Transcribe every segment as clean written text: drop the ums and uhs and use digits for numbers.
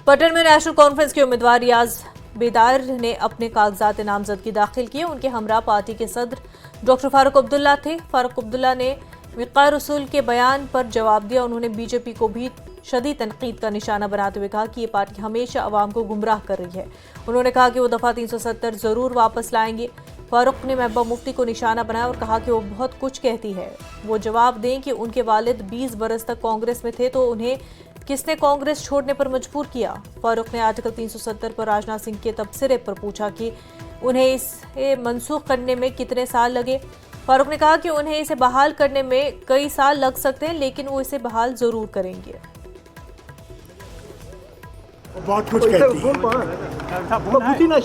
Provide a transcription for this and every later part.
पटन में national conference के उम्मीदवार रियाज बेदार ने अपने कागजात नामजदगी दाखिल किए। उनके हमरा पार्टी के सदर डॉक्टर फारूक अब्दुल्ला थे। फारूक अब्दुल्ला ने वक़ार रसूल के बयान पर जवाब दिया। उन्होंने बीजेपी को भी शदीद तनकीद का निशाना बनाते हुए कहा कि ये पार्टी हमेशा अवाम को गुमराह कर रही है। उन्होंने कहा कि वो दफ़ा 370 जरूर वापस लाएंगे। फारूक ने महबूबा मुफ्ती को निशाना बनाया और कहा कि वो बहुत कुछ कहती है, वो जवाब दें कि उनके वालिद 20 बरस तक कांग्रेस में थे तो उन्हें किसने कांग्रेस छोड़ने पर मजबूर किया। फारूक ने आर्टिकल 370 पर राजनाथ सिंह के तबसरे पर पूछा कि उन्हें इसे मनसूख करने में कितने साल लगे। फारूक ने कहा कि उन्हें इसे बहाल करने में कई साल लग सकते हैं, लेकिन वो इसे बहाल जरूर करेंगे। बहुत कुछ कहती है,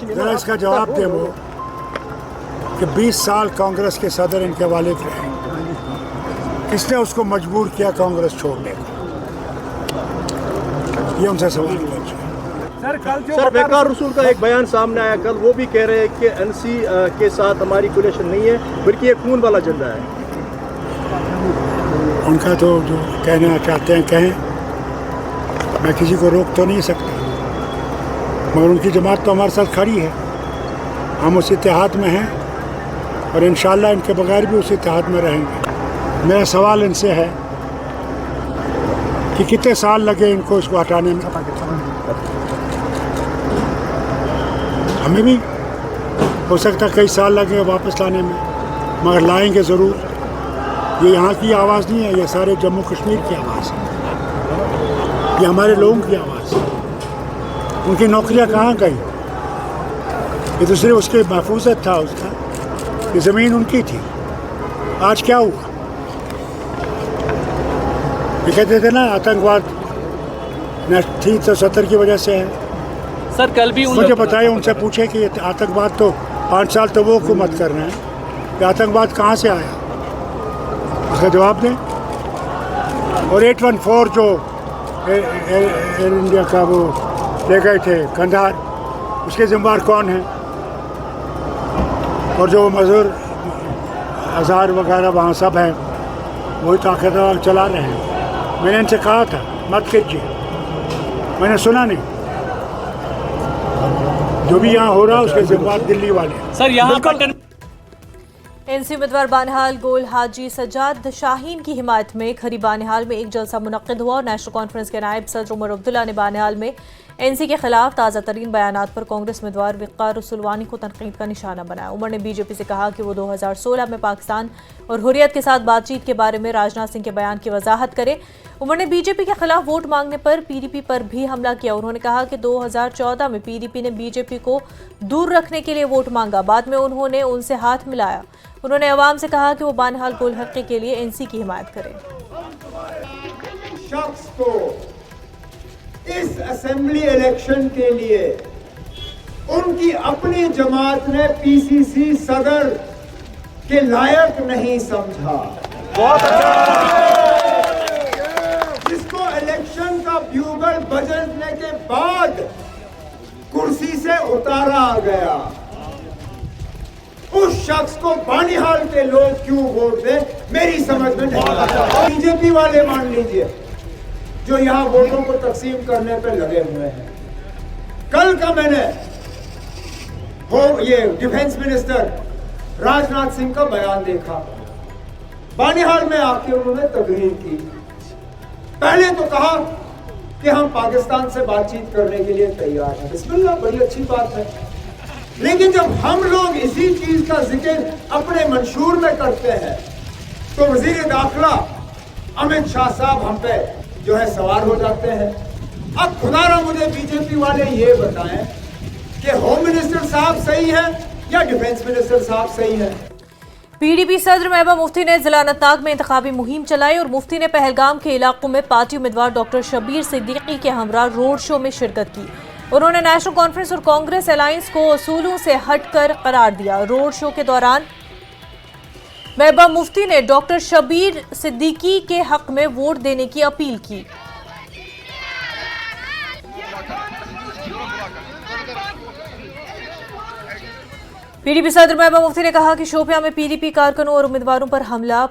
जरा इसका जवाब दे वो कि 20 साल कांग्रेस के सदर इनके वालिद रहे, किसने उसको मजबूर किया कांग्रेस छोड़ने को, ये उनसे सवाल पूछे। सर वक़ार रसूल का एक बयान सामने आया कल, वो भी कह रहे हैं कि एनसी के साथ हमारी कोलिशन नहीं है बल्कि ये खून वाला झंडा है। उनका तो जो कहना चाहते हैं कहें, मैं किसी को रोक तो नहीं सकता, मगर उनकी जमात तो हमारे साथ खड़ी है, हम उस इत्तेहाद में हैं और इंशाअल्लाह इनके बगैर भी उस इत्तेहाद में रहेंगे। मेरा सवाल इनसे है कि कितने साल लगे इनको इसको हटाने में। हमें भी हो सकता है कई साल लगे वापस लाने में, मगर लाएंगे ज़रूर। ये यहाँ की आवाज़ नहीं है, ये सारे जम्मू कश्मीर की आवाज़ है, ये हमारे लोगों की आवाज़ है। उनकी नौकरियाँ कहाँ गई? ये तो सिर्फ उसके महफूजत था उसका, ये ज़मीन उनकी थी। आज क्या हुआ? ये कहते थे ना आतंकवाद 370 की वजह से है। सर कल भी मुझे बताइए, उनसे पूछे कि ये आतंकवाद तो 5 साल तो वो हुकूमत कर रहे हैं, ये आतंकवाद कहाँ से आया, उसका जवाब दें। और 814 जो एयर इंडिया का वो ले गए थे कंधार, उसके जिम्मेदार कौन है? और जो मजदूर आज़ार वगैरह वहाँ सब हैं, वही ताकतवर चला रहे हैं। मैंने इनसे कहा था मत कीजिए, मैंने सुना नहीं। जो भी यहाँ हो रहा है उसके जिम्मेदार दिल्ली वाले। सर यहाँ पटन एनसी उम्मीदवार बानिहाल गोल हाजी सज्जाद शाहीन की हिमायत में खरी बानिहाल में एक जलसा मुनक्किद हुआ और नेशनल कॉन्फ्रेंस के नायब सदर उमर अब्दुल्ला ने बानिहाल में एनसी के खिलाफ ताज़ा तरीन बयानात पर कांग्रेस उम्मीदवार वक़ार रसूल को तनकीद का निशाना बनाया। उमर ने बीजेपी से कहा कि वो 2016 में पाकिस्तान और हुर्रियत के साथ बातचीत के बारे में राजनाथ सिंह के बयान की वजाहत करे। उमर ने बीजेपी के खिलाफ वोट मांगने पर पीडीपी पर भी हमला किया। उन्होंने कहा कि 2014 में पीडीपी ने बीजेपी को दूर रखने के लिए वोट मांगा, बाद में उन्होंने उनसे हाथ मिलाया। उन्होंने अवाम से कहा कि वो बानिहाल गोल हक़्क़ी के लिए एनसी की हिमायत करें। शख्स को इस असेंबली इलेक्शन के लिए उनकी अपनी जमात ने पीसीसी सदर के लायक नहीं समझा। बहुत जिसको इलेक्शन का ब्यूगल बजने के बाद कुर्सी से उतारा गया, उस शख्स को बानिहाल के लोग क्यों वोट दें, मेरी समझ में नहीं आता। बीजेपी वाले मान लीजिए जो यहाँ वोटों को तकसीम करने पे लगे हुए हैं। कल का मैंने ये डिफेंस मिनिस्टर राजनाथ सिंह का बयान देखा, बानिहाल में आके उन्होंने तकरीर की। पहले तो कहा कि हम पाकिस्तान से बातचीत करने के लिए तैयार हैं, बिस्मिल्लाह, बड़ी अच्छी बात है। लेकिन जब हम लोग इसी चीज का जिक्र अपने मंशूर में करते हैं तो वजीर दाखिला अमित शाह साहब हम पे जो है सवार हो जाते हैं। अब खुदारा मुझे बीजेपी वाले ये बताएं कि होम मिनिस्टर साहब सही है या डिफेंस मिनिस्टर साहब सही है। पीडीपी सदर महबूबा मुफ्ती ने जिला अनंतनाग में इंतखाबी मुहिम चलाई और मुफ्ती ने पहलगाम के इलाकों में पार्टी उम्मीदवार डॉक्टर शबीर सिद्दीकी के हमरा रोड शो में शिरकत की। उन्होंने नेशनल कॉन्फ्रेंस और कांग्रेस अलायंस को असूलों से हटकर करार दिया। रोड शो के दौरान महबूबा मुफ्ती ने डॉक्टर शबीर सिद्दीकी के हक में वोट देने की अपील की। पीडीपी सदर महबूबा मुफ्ती ने कहा कि शोपियां में पीडीपी कारकुनों और उम्मीदवारों पर हमला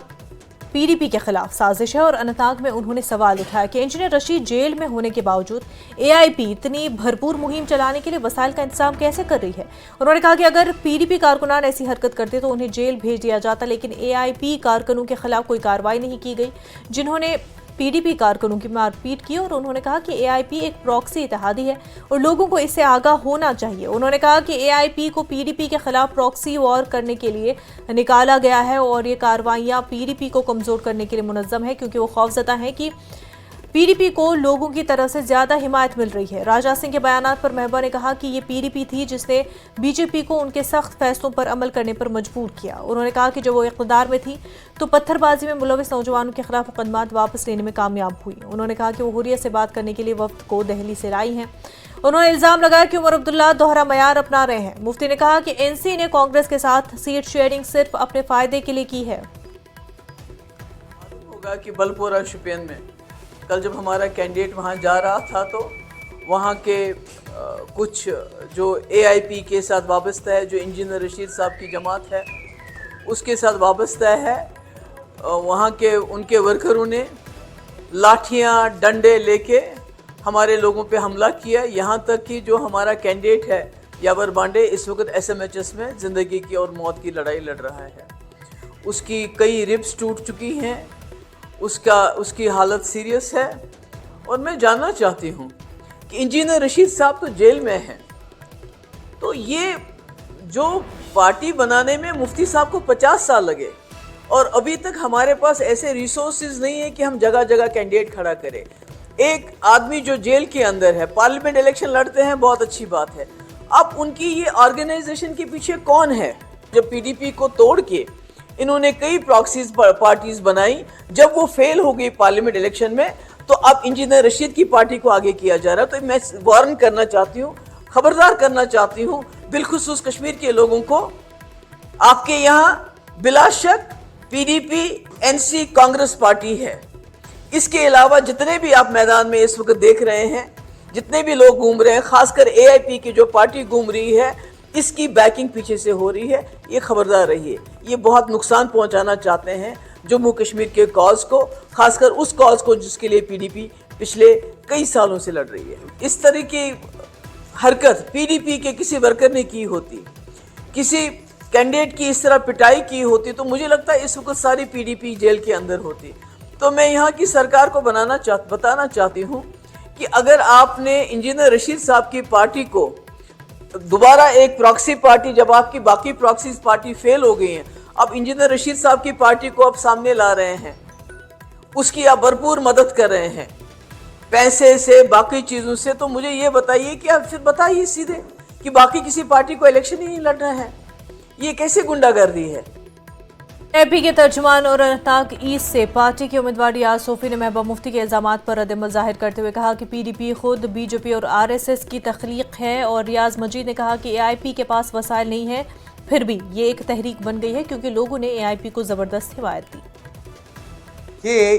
पीडीपी के खिलाफ साजिश है और अनंतनाग में उन्होंने सवाल उठाया कि इंजीनियर रशीद जेल में होने के बावजूद एआईपी इतनी भरपूर मुहिम चलाने के लिए वसाइल का इंतजाम कैसे कर रही है। उन्होंने कहा कि अगर पीडीपी कारकुनान ऐसी हरकत करते तो उन्हें जेल भेज दिया जाता, लेकिन एआईपी कारकुनों के खिलाफ कोई कार्रवाई नहीं की गई जिन्होंने पीडीपी कारकुनों की मारपीट की। और उन्होंने कहा कि एआईपी एक प्रॉक्सी इत्तेहादी है और लोगों को इससे आगाह होना चाहिए। उन्होंने कहा कि एआईपी को पीडीपी के खिलाफ प्रॉक्सी वॉर करने के लिए निकाला गया है और ये कार्रवाइयां पीडीपी को कमजोर करने के लिए मुनज़्ज़म है, क्योंकि वो खौफज़दा है कि पीडीपी को लोगों की तरफ से ज्यादा हिमायत मिल रही है। राजनाथ सिंह के बयानात पर महबूबा ने कहा कि ये पीडीपी थी जिसने बीजेपी को उनके सख्त फैसलों पर अमल करने पर मजबूर किया। उन्होंने कहा कि जब वो इक़्तिदार में थी तो पत्थरबाजी में मुलविस नौजवानों के खिलाफ मुकदमात वापस लेने में कामयाब हुई। उन्होंने कहा कि वो हुर्रियत से बात करने के लिए वफ्द को दिल्ली से लाई हैं। उन्होंने इल्जाम लगाया कि उमर अब्दुल्ला दोहरा मयार अपना रहे हैं। मुफ्ती ने कहा कि एनसी ने कांग्रेस के साथ सीट शेयरिंग सिर्फ अपने फायदे के लिए की है। होगा कि बलपोरा शुपियन में कल जब हमारा कैंडिडेट वहाँ जा रहा था तो वहाँ के कुछ जो एआईपी के साथ वाबस्ता है, जो इंजीनियर रशीद साहब की जमात है उसके साथ वाबस्ता है, वहाँ के उनके वर्करों ने लाठियाँ डंडे लेके हमारे लोगों पे हमला किया। यहाँ तक कि जो हमारा कैंडिडेट है यावर बांडे इस वक्त एसएमएचएस में ज़िंदगी की और मौत की लड़ाई लड़ रहा है। उसकी कई रिब्स टूट चुकी हैं, उसकी हालत सीरियस है। और मैं जानना चाहती हूँ कि इंजीनियर रशीद साहब तो जेल में हैं, तो ये जो पार्टी बनाने में मुफ्ती साहब को 50 साल लगे और अभी तक हमारे पास ऐसे रिसोर्सेज नहीं है कि हम जगह जगह कैंडिडेट खड़ा करें। एक आदमी जो जेल के अंदर है, पार्लियामेंट इलेक्शन लड़ते हैं, बहुत अच्छी बात है। अब उनकी ये ऑर्गेनाइजेशन के पीछे कौन है? जब पीडीपी को तोड़ के इन्होंने कई प्रॉक्सीज पार्टीज बनाई, जब वो फेल हो गई पार्लियामेंट इलेक्शन में, तो अब इंजीनियर रशीद की पार्टी को आगे किया जा रहा है। तो मैं वार्न करना चाहती हूँ, खबरदार करना चाहती हूँ बिलखुसूस कश्मीर के लोगों को। आपके यहाँ बिला शक पीडीपी एनसी कांग्रेस पार्टी है। इसके अलावा जितने भी आप मैदान में इस वक्त देख रहे हैं, जितने भी लोग घूम रहे हैं, खासकर एआईपी की जो पार्टी घूम रही है, इसकी बैकिंग पीछे से हो रही है। ये खबरदार रहिए, ये बहुत नुकसान पहुंचाना चाहते हैं जम्मू कश्मीर के कॉज को, खासकर उस कॉज को जिसके लिए पीडीपी पिछले कई सालों से लड़ रही है। इस तरह की हरकत पीडीपी के किसी वर्कर ने की होती, किसी कैंडिडेट की इस तरह पिटाई की होती, तो मुझे लगता है इस वक्त सारी पीडीपी जेल के अंदर होती। तो मैं यहाँ की सरकार को बताना चाहती हूँ कि अगर आपने इंजीनियर रशीद साहब की पार्टी को दोबारा एक प्रॉक्सी पार्टी, जब आपकी बाकी प्रॉक्सी पार्टी फेल हो गई हैं, अब इंजीनियर रशीद साहब की पार्टी को आप सामने ला रहे हैं, उसकी आप भरपूर मदद कर रहे हैं पैसे से, बाकी चीज़ों से, तो मुझे ये बताइए कि आप फिर बताइए सीधे कि बाकी किसी पार्टी को इलेक्शन ही नहीं लड़ना है। ये कैसे गुंडागर्दी है? एपी के तर्जुमान और अनंतनाग ईस्ट से पार्टी के उम्मीदवार रियाज सोफी ने महबूबा मुफ्ती के इल्जामात पर रद्द-ए-अमल जाहिर करते हुए कहा कि पीडीपी खुद बीजेपी और आरएसएस की तख्लीक है। और रियाज मजीद ने कहा कि एआईपी के पास वसाइल नहीं है, फिर भी ये एक तहरीक बन गई है क्योंकि लोगों ने एआईपी को जबरदस्त हिमायत दी।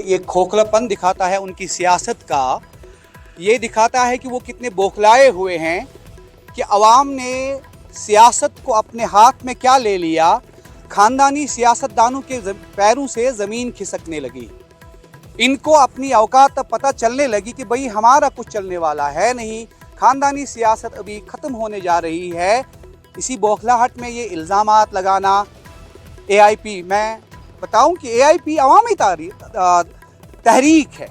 ये खोखलापन दिखाता है उनकी सियासत का। ये दिखाता है कि वो कितने बौखलाए हुए हैं कि अवाम ने सियासत को अपने हाथ में क्या ले लिया। खानदानी सियासतदानों के पैरों से ज़मीन खिसकने लगी। इनको अपनी औकात तब पता चलने लगी कि भाई हमारा कुछ चलने वाला है नहीं, खानदानी सियासत अभी ख़त्म होने जा रही है। इसी बौखलाहट में ये इल्ज़ामात लगाना एआईपी, मैं बताऊं कि एआईपी अवामी तहरीक है।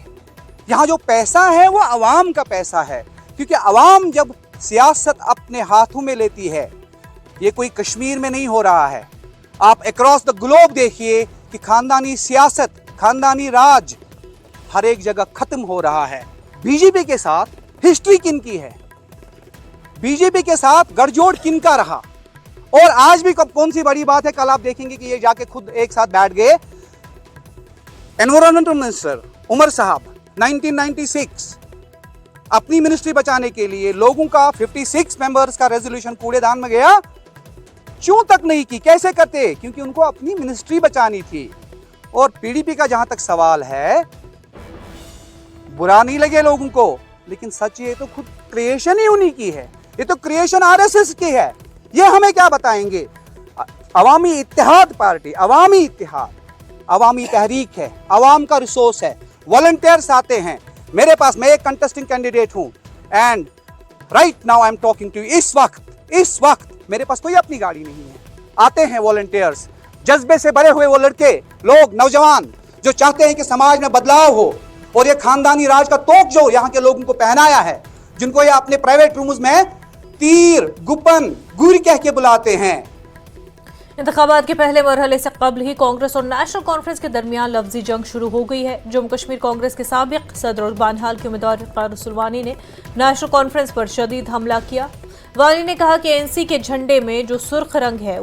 यहाँ जो पैसा है वो अवाम का पैसा है, क्योंकि अवाम जब सियासत अपने हाथों में लेती है, ये कोई कश्मीर में नहीं हो रहा है, आप अक्रॉस द ग्लोब देखिए कि खानदानी सियासत, खानदानी राज हर एक जगह खत्म हो रहा है। बीजेपी के साथ हिस्ट्री किनकी है, बीजेपी के साथ गठजोड़ किनका रहा, और आज भी कौन सी बड़ी बात है। कल आप देखेंगे कि ये जाके खुद एक साथ बैठ गए। एनवायरमेंटल मिनिस्टर उमर साहब 1996 अपनी मिनिस्ट्री बचाने के लिए लोगों का 56 मेंबर्स का रेजोल्यूशन कूड़ेदान में गया, क्यों तक नहीं की? कैसे करते? क्योंकि उनको अपनी मिनिस्ट्री बचानी थी। और पीडीपी का जहां तक सवाल है, बुरा नहीं लगे लोगों को, लेकिन सच ये तो खुद क्रिएशन ही उन्हीं की है, ये तो क्रिएशन आरएसएस की है। ये हमें क्या बताएंगे? अवामी इत्तेहाद पार्टी, अवामी इत्तेहाद, अवामी तहरीक है, अवाम का रिसोर्स है, वॉलंटियर्स आते हैं मेरे पास। मैं एक कंटेस्टिंग कैंडिडेट हूँ and right now I am talking to you. इस वक्त मेरे पास कोई अपनी गाड़ी नहीं है, आते हैं वॉलंटियर्स, जज्बे से भरे हुए वो लड़के लोग, नौजवान जो चाहते हैं कि समाज में बदलाव हो। और ये खानदानी राज का तोप जो यहाँ के लोगों को पहनाया है, जिनको ये अपने प्राइवेट रूम्स में तीर, गुप्पन, गुर कह के बुलाते हैं। इंतखाबात के पहले मरहले से कबल ही कांग्रेस और नेशनल कॉन्फ्रेंस के दरमियान लफ्जी जंग शुरू हो गई है। जम्मू कश्मीर कांग्रेस के साबिक सदर और बानिहाल के उम्मीदवार वक़ार रसूल वानी ने नेशनल कॉन्फ्रेंस पर शदीद हमला किया। वानी ने कहा कि एनसी के झंडे में जो सुर्ख रंग है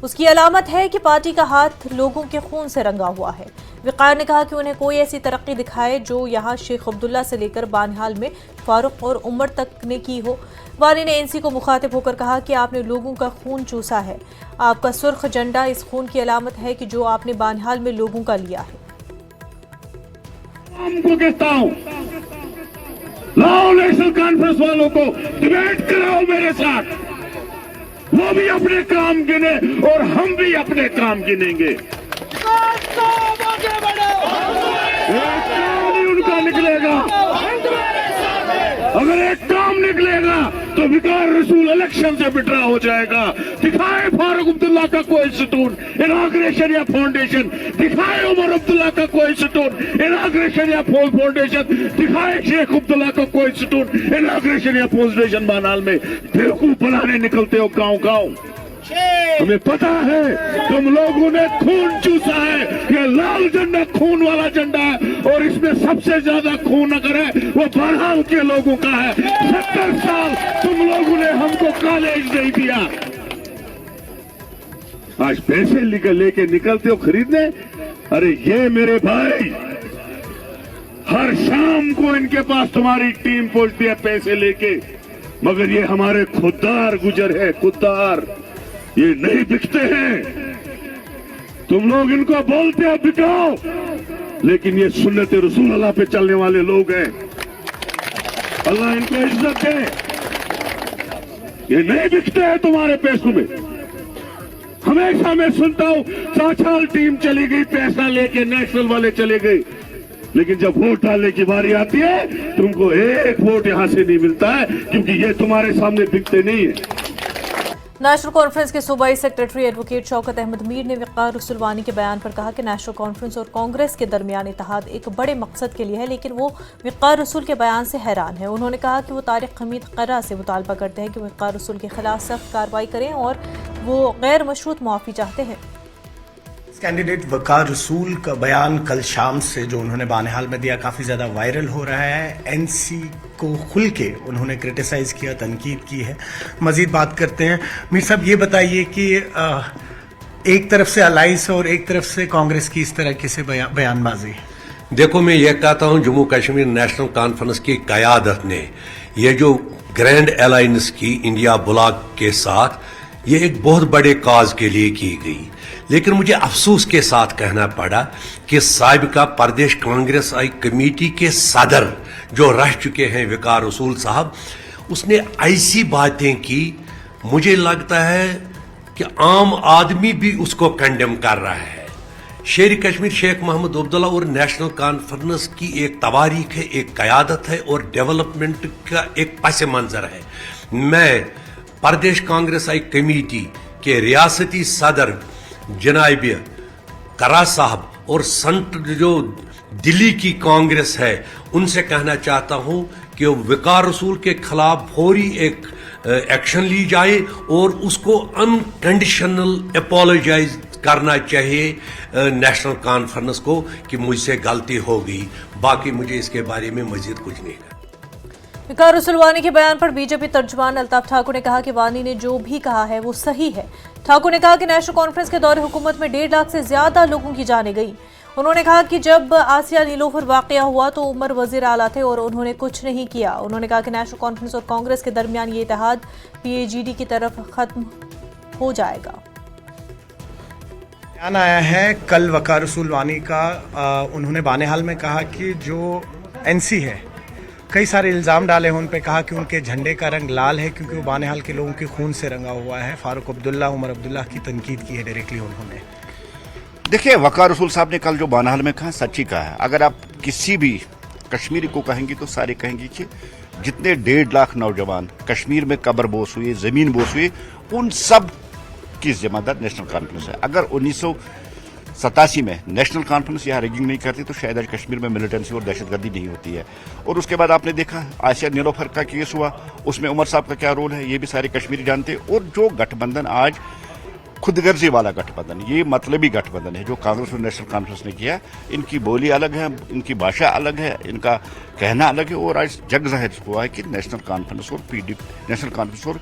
उसकी अलामत है कि पार्टी का हाथ लोगों के खून से रंगा हुआ है। वक़ार ने कहा कि उन्हें कोई ऐसी तरक्की दिखाए जो यहाँ शेख अब्दुल्ला से लेकर बानिहाल में फारूक और उमर तक ने की हो। वानी ने एनसी को मुखातिब होकर कहा कि आपने लोगों का खून चूसा है, आपका सुर्ख झंडा इस खून की अलामत है कि जो आपने बानिहाल में लोगों का लिया है। को कहता हूं, लाओ नेशनल कॉन्फ्रेंस वालों को डिबेट कराओ मेरे साथ, वो भी अपने काम गिने और हम भी अपने काम गिनेंगे। एक काम ही उनका निकलेगा, अगर एक काम निकलेगा तो वक़ार रसूल इलेक्शन से विड्रॉ हो जाएगा। दिखाए फारूक अब्दुल्ला का कोई इंस्टीट्यूट इनॉग्रेशन या फाउंडेशन, दिखाए उमर अब्दुल्ला का कोई इंस्टीट्यूट इनॉग्रेशन या फाउंडेशन, दिखाए शेख अब्दुल्ला का कोई इंस्टीट्यूट इनॉग्रेशन या फाउंडेशन। बानाल में बेवकूफ बनाने निकलते हो गांव। हमें पता है तुम लोगों ने खून चूसा है, ये लाल झंडा खून वाला झंडा है और इसमें सबसे ज्यादा खून अगर है वो बानिहाल के लोगों का है। 70 साल तुम लोगों ने हमको कॉलेज नहीं दिया, आज पैसे लेके निकलते हो खरीदने। अरे ये मेरे भाई, हर शाम को इनके पास तुम्हारी टीम पहुंचती है पैसे लेके, मगर ये हमारे खुददार गुजर है, खुददार, ये नहीं बिकते हैं। तुम लोग इनको बोलते हो बिकाओ, लेकिन ये सुन्नत रसूल अल्लाह पे चलने वाले लोग हैं, अल्लाह इनको इज्जत दे। ये नहीं बिकते हैं तुम्हारे पैसों में। हमेशा मैं सुनता हूं साचाल टीम चली गई पैसा लेके, नेशनल वाले चले गए, लेकिन जब वोट डालने की बारी आती है तुमको एक वोट यहां से नहीं मिलता है, क्योंकि ये तुम्हारे सामने बिकते नहीं है। नेशनल कॉन्फ्रेंस के सूबाई सेक्रेटरी एडवोकेट शौकत अहमद मीर ने वक़ार रसूल वानी के बयान पर कहा कि नेशनल कॉन्फ्रेंस और कांग्रेस के दरमियान इत्तेहाद एक बड़े मकसद के लिए है, लेकिन वो वक़ार रसूल के बयान से हैरान है। उन्होंने कहा कि वो तारिक हमीद कर्रा से मुतालबा करते हैं कि वक़ार रसूल के खिलाफ सख्त कार्रवाई करें और वो गैर मशरूत मुआफ़ी चाहते हैं। कैंडिडेट वक़ार रसूल का बयान कल शाम से जो उन्होंने बानिहाल में दिया काफ़ी ज़्यादा वायरल हो रहा है। एनसी को खुल के उन्होंने क्रिटिसाइज़ किया, तनकीद की है। मज़ीद बात करते हैं। मीर साहब ये बताइए कि एक तरफ से अलाइंस और एक तरफ से कांग्रेस की इस तरह से बयानबाजी। देखो, मैं ये कहता हूँ जम्मू कश्मीर नेशनल कॉन्फ्रेंस की क़यादत ने ये जो ग्रैंड अलायंस की इंडिया ब्लॉक के साथ, ये एक बहुत बड़े काज के लिए की गई, लेकिन मुझे अफसोस के साथ कहना पड़ा कि साबिका प्रदेश कांग्रेस कमेटी के सदर जो रह चुके हैं वक़ार रसूल साहब, उसने ऐसी बातें की, मुझे लगता है कि आम आदमी भी उसको कंडेम कर रहा है। शेर कश्मीर शेख मोहम्मद अब्दुल्ला और नेशनल कॉन्फ्रेंस की एक तवारीख है, एक क़यादत है और डेवलपमेंट का एक पस मंज़र है। मैं प्रदेश कांग्रेस कमेटी के रियासती सदर जनाब कर्रा साहब और संत जो दिल्ली की कांग्रेस है उनसे कहना चाहता हूं कि वक़ार रसूल के खिलाफ फौरी एक एक्शन ली जाए और उसको अनकंडीशनल अपोलोजाइज करना चाहिए नेशनल कॉन्फ्रेंस को कि मुझसे गलती हो गई। बाकी मुझे इसके बारे में मजीद कुछ नहीं है। वक़ार रसूल वानी के बयान पर बीजेपी तर्जुमान अल्ताफ ठाकुर ने कहा कि वानी ने जो भी कहा है वो सही है। ठाकुर ने कहा कि नेशनल कॉन्फ्रेंस के दौरे हुकूमत में 1.5 लाख से ज्यादा लोगों की जानें गई। उन्होंने कहा कि जब आसिया नीलोफर वाक़या हुआ तो उमर वज़ीर आला थे और उन्होंने कुछ नहीं किया। उन्होंने कहा कि नेशनल कॉन्फ्रेंस और कांग्रेस के दरमियान ये इत्तेहाद PAGD की तरफ खत्म हो जाएगा। बयान आया है कल वक़ार रसूल वानी का, उन्होंने बानिहाल में कहा कि जो NC है, कई सारे इल्ज़ाम डाले हैं उन पे, कहा कि उनके झंडे का रंग लाल है क्योंकि वो बानिहाल के लोगों के खून से रंगा हुआ है। फारूक अब्दुल्ला, उमर अब्दुल्ला की तनकीद की है डायरेक्टली उन्होंने। देखिए, वकार रसूल साहब ने कल जो बानाहाल में कहा सच्ची कहा है। अगर आप किसी भी कश्मीरी को कहेंगे तो सारे कहेंगे कि जितने 1.5 लाख नौजवान कश्मीर में कब्र बोस हुए, जमीन बोस हुए, उन सब की जिम्मेदार नेशनल कॉन्फ्रेंस है। अगर 1987 में नेशनल कॉन्फ्रेंस यहाँ रिगिंग नहीं करती तो शायद आज कश्मीर में मिलिटेंसी और दहशतगर्दी नहीं होती है। और उसके बाद आपने देखा आसिया नीलोफर का केस हुआ, उसमें उमर साहब का क्या रोल है ये भी सारे कश्मीरी जानते हैं। और जो गठबंधन आज खुदगर्जी वाला गठबंधन, ये मतलबी गठबंधन है जो कांग्रेस और नेशनल कॉन्फ्रेंस ने किया, इनकी बोली अलग है, इनकी भाषा अलग है, इनका कहना अलग है। और आज जग जाहिर हुआ है कि नेशनल कॉन्फ्रेंस और नेशनल कॉन्फ्रेंस और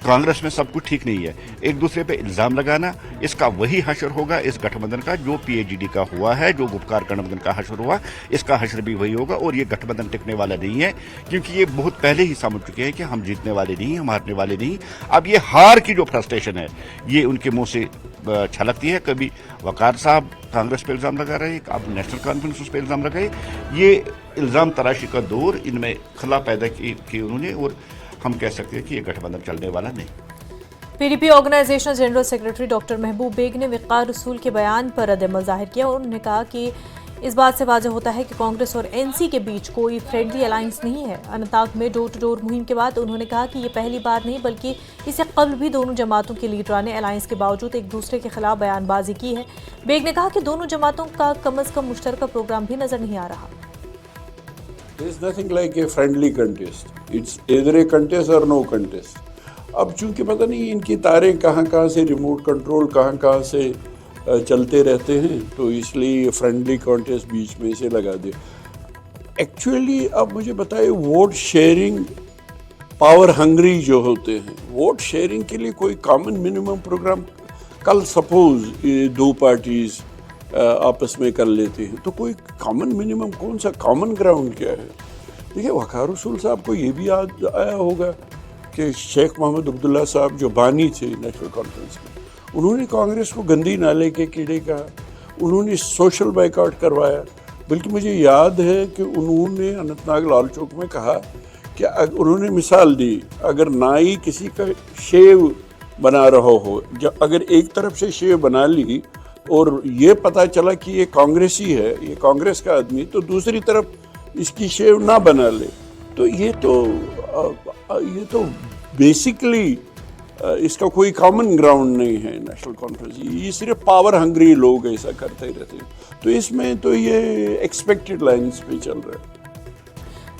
कांग्रेस में सब कुछ ठीक नहीं है। एक दूसरे पे इल्जाम लगाना, इसका वही हशर होगा इस गठबंधन का जो PAGD का हुआ है, जो गुपकार गठबंधन का हशर हुआ, इसका हशर भी वही होगा। और ये गठबंधन टिकने वाला नहीं है, क्योंकि ये बहुत पहले ही समझ चुके हैं कि हम जीतने वाले नहीं, हम हारने वाले नहीं। अब ये हार की जो फ्रस्ट्रेशन है ये उनके मुंह से छलकती है। कभी वकार साहब कांग्रेस पे इल्जाम लगा रहे, अब नेशनल कॉन्फ्रेंस उस पे इल्जाम लगाए। ये इल्जाम तराशी का दौर इनमें खला पैदा की उन्होंने, और हम कह सकते हैं कि ये गठबंधन चलने वाला नहीं। PDP organisational general secretary doctor Mehboob Beg ने वक़ार रसूल के बयान पर रद्द-ए-अमल जाहिर किया। उन्होंने कहा कि इस बात से वाज़ेह होता है कि कांग्रेस और NC के बीच कोई फ्रेंडली अलायंस नहीं है। अनंतनाग में डोर टू डोर मुहिम के बाद उन्होंने कहा कि ये पहली बार नहीं बल्कि इससे कबल भी दोनों जमातों के लीडरान ने अलायंस के बावजूद एक दूसरे के खिलाफ बयानबाजी की है। बेग ने कहा कि दोनों जमातों का कम अज़ कम मुश्तरका प्रोग्राम भी नजर नहीं आ रहा। There is nothing like a friendly contest. It's either a contest or no contest. अब चूंकि पता नहीं इनकी तारें कहाँ से, रिमोट कंट्रोल कहाँ से चलते रहते हैं, तो इसलिए फ्रेंडली कॉन्टेस्ट बीच में से लगा दे। एक्चुअली अब मुझे बताइए, वोट शेयरिंग पावर हंग्री जो होते हैं, वोट शेयरिंग के लिए कोई कॉमन मिनिमम प्रोग्राम, कल सपोज ये दो पार्टीज आपस में कर लेते हैं तो कोई कॉमन मिनिमम, कौन सा कॉमन ग्राउंड क्या है? देखिए, वकार रसूल साहब को ये भी याद आया होगा कि शेख मोहम्मद अब्दुल्ला साहब जो बानी थे नेशनल कॉन्फ्रेंस के, उन्होंने कांग्रेस को गंदी नाले के कीड़े कहा, उन्होंने सोशल बाइकआउट करवाया। बल्कि मुझे याद है कि उन्होंने अनंतनाग लाल चौक में कहा कि उन्होंने मिसाल दी, अगर नाई किसी का शेव बना रहा हो, जब अगर एक तरफ से शेव बना ली और ये पता चला कि ये कांग्रेसी है, ये कांग्रेस का आदमी, तो दूसरी तरफ इसकी शेव ना बना ले। तो ये तो बेसिकली इसका कोई कॉमन ग्राउंड नहीं है नेशनल कॉन्फ्रेंस। ये सिर्फ पावर हंग्री लोग ऐसा करते रहते हैं, तो इसमें तो ये एक्सपेक्टेड लाइन्स पे चल रहा है।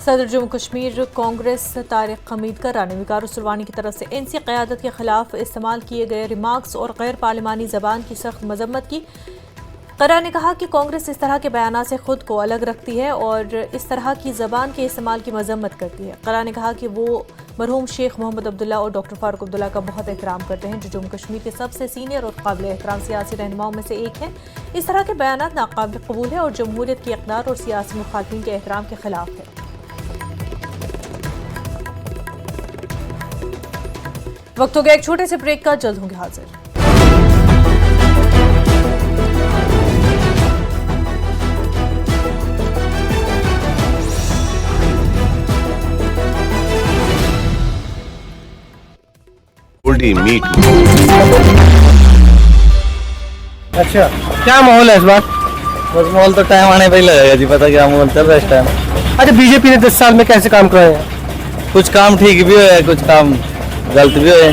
सदर जम्मू कश्मीर कांग्रेस तारिक हमीद कर्रा ने वक़ार रसूल की तरफ से NC क़यादत के खिलाफ इस्तेमाल किए गए रिमार्क्स और गैर पार्लिमानी ज़बान की सख्त मजम्मत की। कर्रा ने कहा कि कांग्रेस इस तरह के बयान से खुद को अलग रखती है और इस तरह की ज़बान के इस्तेमाल की मजम्मत करती है। कर्रा ने कहा कि वो मरहूम शेख मोहम्मद अब्दुल्ला और डॉक्टर फारूक अब्दुल्ला का बहुत एहतराम करते हैं, जो जम्मू कश्मीर के सबसे सीनियर और काबिल एहतराम सियासी रहनुमाओं में से एक हैं। इस तरह के बयान नाकाबिल कबूल है और जमहूरियत की इक़दार और सियासी मुखालिफिन के एहतराम के खिलाफ है। वक्त हो गया एक छोटे से ब्रेक का, जल्द होंगे हाजिर। मीट। अच्छा, क्या माहौल है इस बार? बस माहौल तो टाइम आने पे ही लगेगा जी, पता क्या माहौल चल रहा है इस टाइम। अच्छा, बीजेपी ने 10 साल में कैसे काम कराए हैं? कुछ काम ठीक भी हुए, कुछ काम गलत भी हुए।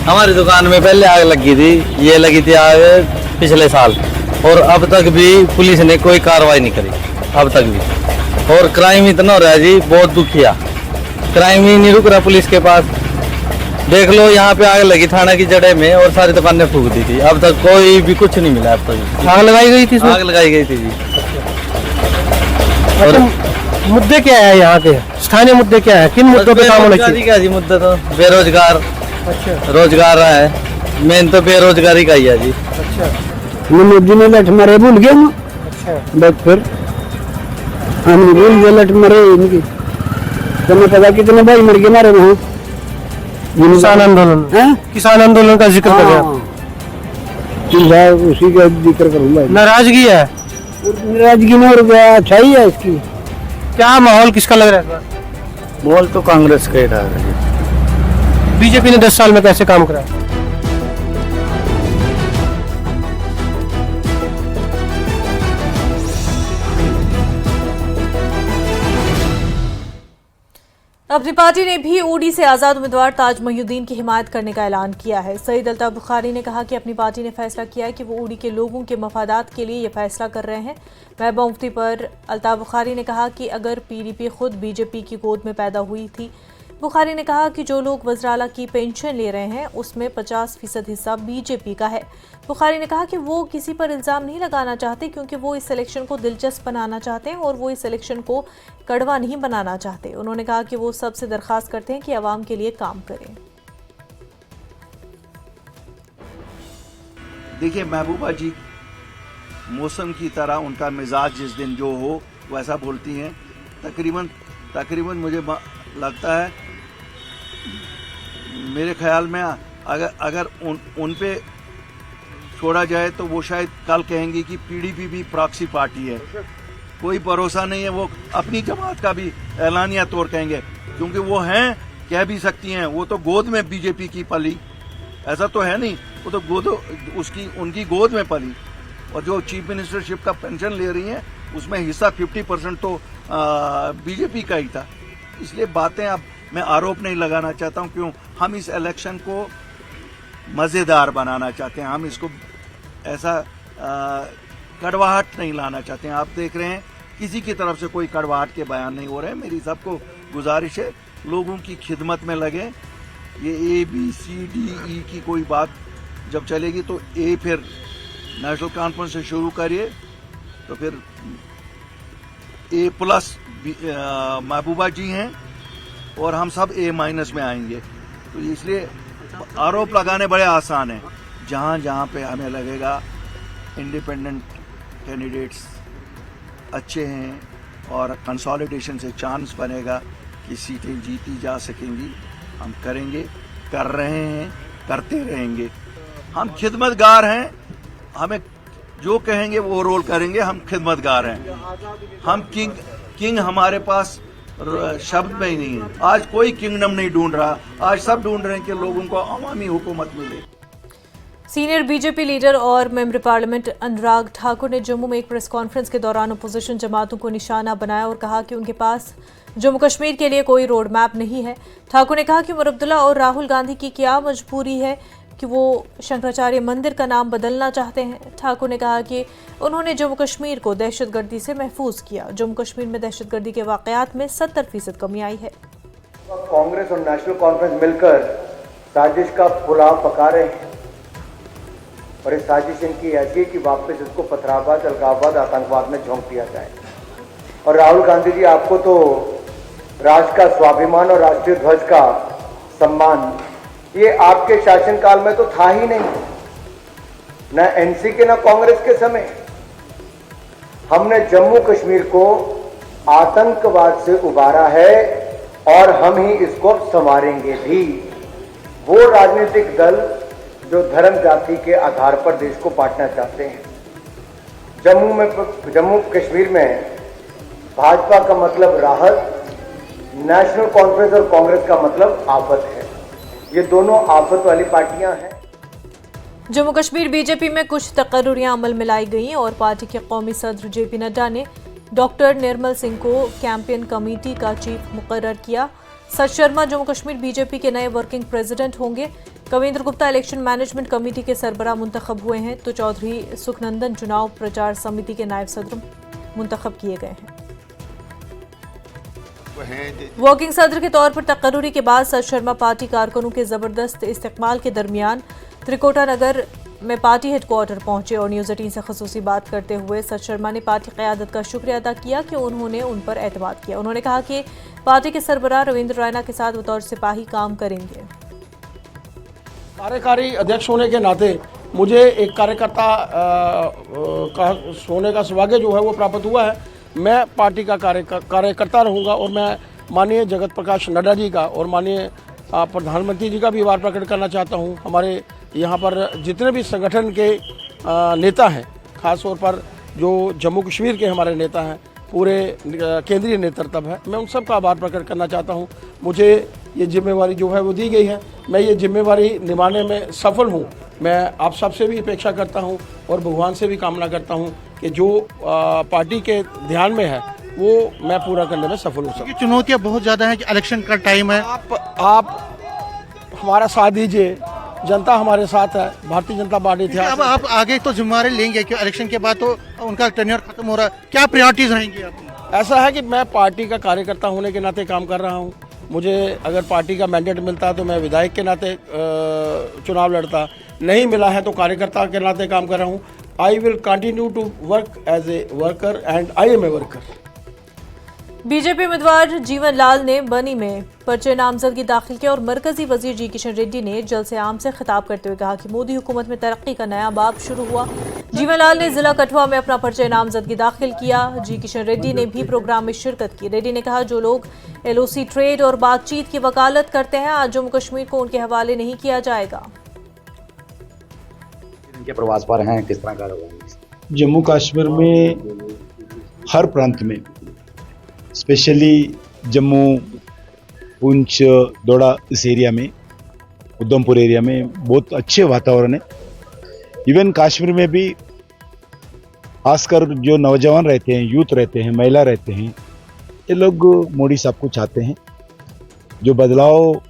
हमारी दुकान में पहले आग लगी थी, ये लगी थी आग पिछले साल, और अब तक भी पुलिस ने कोई कार्रवाई नहीं करी, अब तक भी। और क्राइम इतना हो रहा है जी, बहुत दुखिया, क्राइम ही नहीं रुक रहा पुलिस के पास। देख लो, यहाँ पे आग लगी थाना की जड़े में और सारी दुकानें फूक दी थी, अब तक कोई भी कुछ नहीं मिला। अब तक आग लगाई गई थी, आग लगाई गई थी जी। और मुद्दे क्या है यहाँ के, स्थानीय मुद्दे क्या है, किन मुद्दों पे काम होना चाहिए? क्या जी, मुद्दा तो बेरोजगार, रोजगार रहा है, मेन तो बेरोजगारी का ही है जी। अच्छा, मोदी ने लठ मारे भूल गए ना। अच्छा, बस फिर हम भूल गए लठ मारे इनकी, तुम्हें पता कितने भाई मर गए मारे वहाँ। किसान आंदोलन, किसान आंदोलन का जिक्र कर रहे हैं, उसी का जिक्र करूंगा। नाराजगी है, नाराजगी में और अच्छा ही है इसकी। क्या माहौल किसका लग रहा है? माहौल तो कांग्रेस का ही रहा है। बीजेपी ने 10 साल में कैसे काम कराया? अपनी पार्टी ने भी ऊडी से आज़ाद उम्मीदवार ताज मोहिउद्दीन की हिमायत करने का ऐलान किया है। सईद अल्ताफ बुखारी ने कहा कि अपनी पार्टी ने फैसला किया है कि वो ऊडी के लोगों के मफादात के लिए ये फैसला कर रहे हैं। महबूबा मुफ्ती पर अल्ताफ बुखारी ने कहा कि अगर पीडीपी खुद बीजेपी की गोद में पैदा हुई थी। बुखारी ने कहा कि जो लोग वज़राला की पेंशन ले रहे हैं उसमें 50% हिस्सा बीजेपी का है। बुखारी ने कहा कि वो किसी पर इल्ज़ाम नहीं लगाना चाहते क्योंकि वो इस इलेक्शन को दिलचस्प बनाना चाहते हैं और वो इस इलेक्शन को कड़वा नहीं बनाना चाहते। उन्होंने कहा कि वो सबसे दरख्वास्त करते हैं कि आवाम के लिए काम करें। देखिए महबूबा जी मौसम की तरह उनका मिजाज जिस दिन जो हो वैसा बोलती हैं। तकरीबन मुझे लगता है मेरे ख्याल में अगर उन पे छोड़ा जाए तो वो शायद कल कहेंगी कि पीडीपी भी प्रॉक्सी पार्टी है। कोई भरोसा नहीं है, वो अपनी जमात का भी ऐलानिया तौर कहेंगे क्योंकि वो हैं, कह भी सकती हैं। वो तो गोद में बीजेपी की पली, ऐसा तो है नहीं, वो तो उनकी गोद में पली। और जो चीफ मिनिस्टरशिप का पेंशन ले रही हैं उसमें हिस्सा 50% तो बीजेपी का ही था। इसलिए बातें अब मैं आरोप नहीं लगाना चाहता हूं, क्यों हम इस इलेक्शन को मज़ेदार बनाना चाहते हैं। हम इसको ऐसा कड़वाहट नहीं लाना चाहते हैं। आप देख रहे हैं किसी की तरफ से कोई कड़वाहट के बयान नहीं हो रहे हैं। मेरी सबको गुजारिश है लोगों की खिदमत में लगे। ये ABCDE की कोई बात जब चलेगी तो A फिर नेशनल कॉन्फ्रेंस से शुरू करिए तो फिर A+ महबूबा जी हैं और हम सब A- में आएंगे। तो इसलिए आरोप लगाने बड़े आसान हैं। जहाँ पे हमें लगेगा इंडिपेंडेंट कैंडिडेट्स अच्छे हैं और कंसोलिडेशन से चांस बनेगा कि सीटें जीती जा सकेंगी, हम करेंगे, कर रहे हैं, करते रहेंगे। हम खिदमतगार हैं, हमें जो कहेंगे वो रोल करेंगे। हम खिदमतगार हैं, हम किंग हमारे पास शब्द में ही नहीं है। आज कोई किंगडम नहीं ढूंढ रहा, आज सब ढूंढ रहे हैं कि लोगों को अवामी हुकूमत मिले। सीनियर बीजेपी लीडर और मेंबर पार्लियामेंट अनुराग ठाकुर ने जम्मू में एक प्रेस कॉन्फ्रेंस के दौरान अपोजिशन जमातों को निशाना बनाया और कहा कि उनके पास जम्मू कश्मीर के लिए कोई रोड मैप नहीं है। ठाकुर ने कहा कि उमर अब्दुल्ला और राहुल गांधी की क्या मजबूरी है कि वो शंकराचार्य मंदिर का नाम बदलना चाहते हैं। ठाकुर ने कहा कि उन्होंने जम्मू कश्मीर को दहशतगर्दी से महफूज किया। जम्मू कश्मीर में दहशतगर्दी के वाकयात में 70% कमी आई है। कांग्रेस और नेशनल कॉन्फ्रेंस मिलकर साजिश का पुलाव पका रहे हैं और इस साजिश इनकी ऐसी है कि वापस इसको पथराबाद, अलगाववाद, आतंकवाद में झोंक दिया जाए। और राहुल गांधी जी, आपको तो राष्ट्र का स्वाभिमान और राष्ट्रीय ध्वज का सम्मान ये आपके शासनकाल में तो था ही नहीं, न एनसी के न कांग्रेस के समय। हमने जम्मू कश्मीर को आतंकवाद से उबारा है और हम ही इसको संवारेंगे भी। वो राजनीतिक दल जो धर्म जाति के आधार पर देश को बांटना चाहते हैं। जम्मू कश्मीर में भाजपा का मतलब राहत, नेशनल कॉन्फ्रेंस और कांग्रेस का मतलब आफत है। ये दोनों आफत वाली पार्टियां हैं। जम्मू कश्मीर बीजेपी में कुछ तकर्रुरियां अमल में लाई गई और पार्टी के कौमी सदर JP नड्डा ने डॉक्टर निर्मल सिंह को कैंपेन कमेटी का चीफ मुकर्रर किया। सच शर्मा जम्मू कश्मीर बीजेपी के नए वर्किंग प्रेसिडेंट होंगे। Kavinder Gupta election management committee के सरबराह मुंतखब हुए हैं तो चौधरी सुखनंदन चुनाव प्रचार समिति के नायब सदर मुंतखब किए गए हैं। वर्किंग सदर के तौर पर तकर्रुरी के बाद सच शर्मा पार्टी कारकुनों के जबरदस्त इस्तेमाल के दरमियान त्रिकोटा नगर में पार्टी हेडक्वार्टर पहुंचे और न्यूज़ 18 से खसूसी बात करते हुए सच शर्मा ने पार्टी क़यादत का शुक्रिया अदा किया कि उन्होंने उन पर एतमाद किया। उन्होंने कहा कि पार्टी के सरबराह रविंद्र रैना के साथ बतौर सिपाही काम करेंगे। कार्यकारी अध्यक्ष होने के नाते मुझे एक कार्यकर्ता का होने का सौभाग्य जो है वो प्राप्त हुआ है। मैं पार्टी का कार्यकर्ता रहूँगा और मैं माननीय जगत प्रकाश नड्डा जी का और माननीय प्रधानमंत्री जी का भी आभार प्रकट करना चाहता हूँ। हमारे यहाँ पर जितने भी संगठन के नेता हैं, ख़ास तौर पर जो जम्मू कश्मीर के हमारे नेता हैं, पूरे केंद्रीय नेतृत्व है, मैं उन सब का आभार प्रकट करना चाहता हूँ। मुझे ये जिम्मेवारी जो है वो दी गई है, मैं ये जिम्मेवारी निभाने में सफल हूँ। मैं आप सबसे भी अपेक्षा करता हूँ और भगवान से भी कामना करता हूँ कि जो पार्टी के ध्यान में है वो मैं पूरा करने में सफल हो सकूँ। चुनौतियाँ बहुत ज़्यादा हैं कि इलेक्शन का टाइम है। आप हमारा साथ दीजिए, जनता हमारे साथ है, भारतीय जनता पार्टी थी। अब आप आगे तो जिम्मेदारी लेंगे कि इलेक्शन के बाद तो उनका टेन्योर खत्म हो रहा है, क्या प्रायोरिटीज रहेंगी आपकी? ऐसा है कि मैं पार्टी का कार्यकर्ता होने के नाते काम कर रहा हूँ। मुझे अगर पार्टी का मैंडेट मिलता तो मैं विधायक के नाते चुनाव लड़ता, नहीं मिला है तो कार्यकर्ता के नाते काम कर रहा हूँ। I will continue to work as a worker and I am a worker. BJP उम्मीदवार जीवन लाल ने बनी में पर्चे नामजदगी दाखिल किया और मरकजी वजीर जी किशन रेड्डी ने जलसे आम से खिताब करते हुए कहा कि मोदी हुकूमत में तरक्की का नया बाब शुरू हुआ। जीवन लाल ने जिला कठुआ में अपना पर्चे नामजदगी दाखिल किया। जी किशन रेड्डी ने भी प्रोग्राम में शिरकत की। रेड्डी ने कहा, जो लोग LOC ट्रेड और बातचीत की वकालत करते हैं, आज जम्मू कश्मीर को उनके हवाले नहीं किया जाएगा। इनके प्रवास पर हैं, किस तरह का रहा? जम्मू कश्मीर में हर प्रांत में, स्पेशली जम्मू, पुंछ, दोडा इस एरिया में, उधमपुर एरिया में बहुत अच्छे वातावरण है। इवन कश्मीर में भी खासकर जो नौजवान रहते हैं, यूथ रहते हैं, महिला रहते हैं, ये लोग मोदी साहब को चाहते हैं। जो बदलाव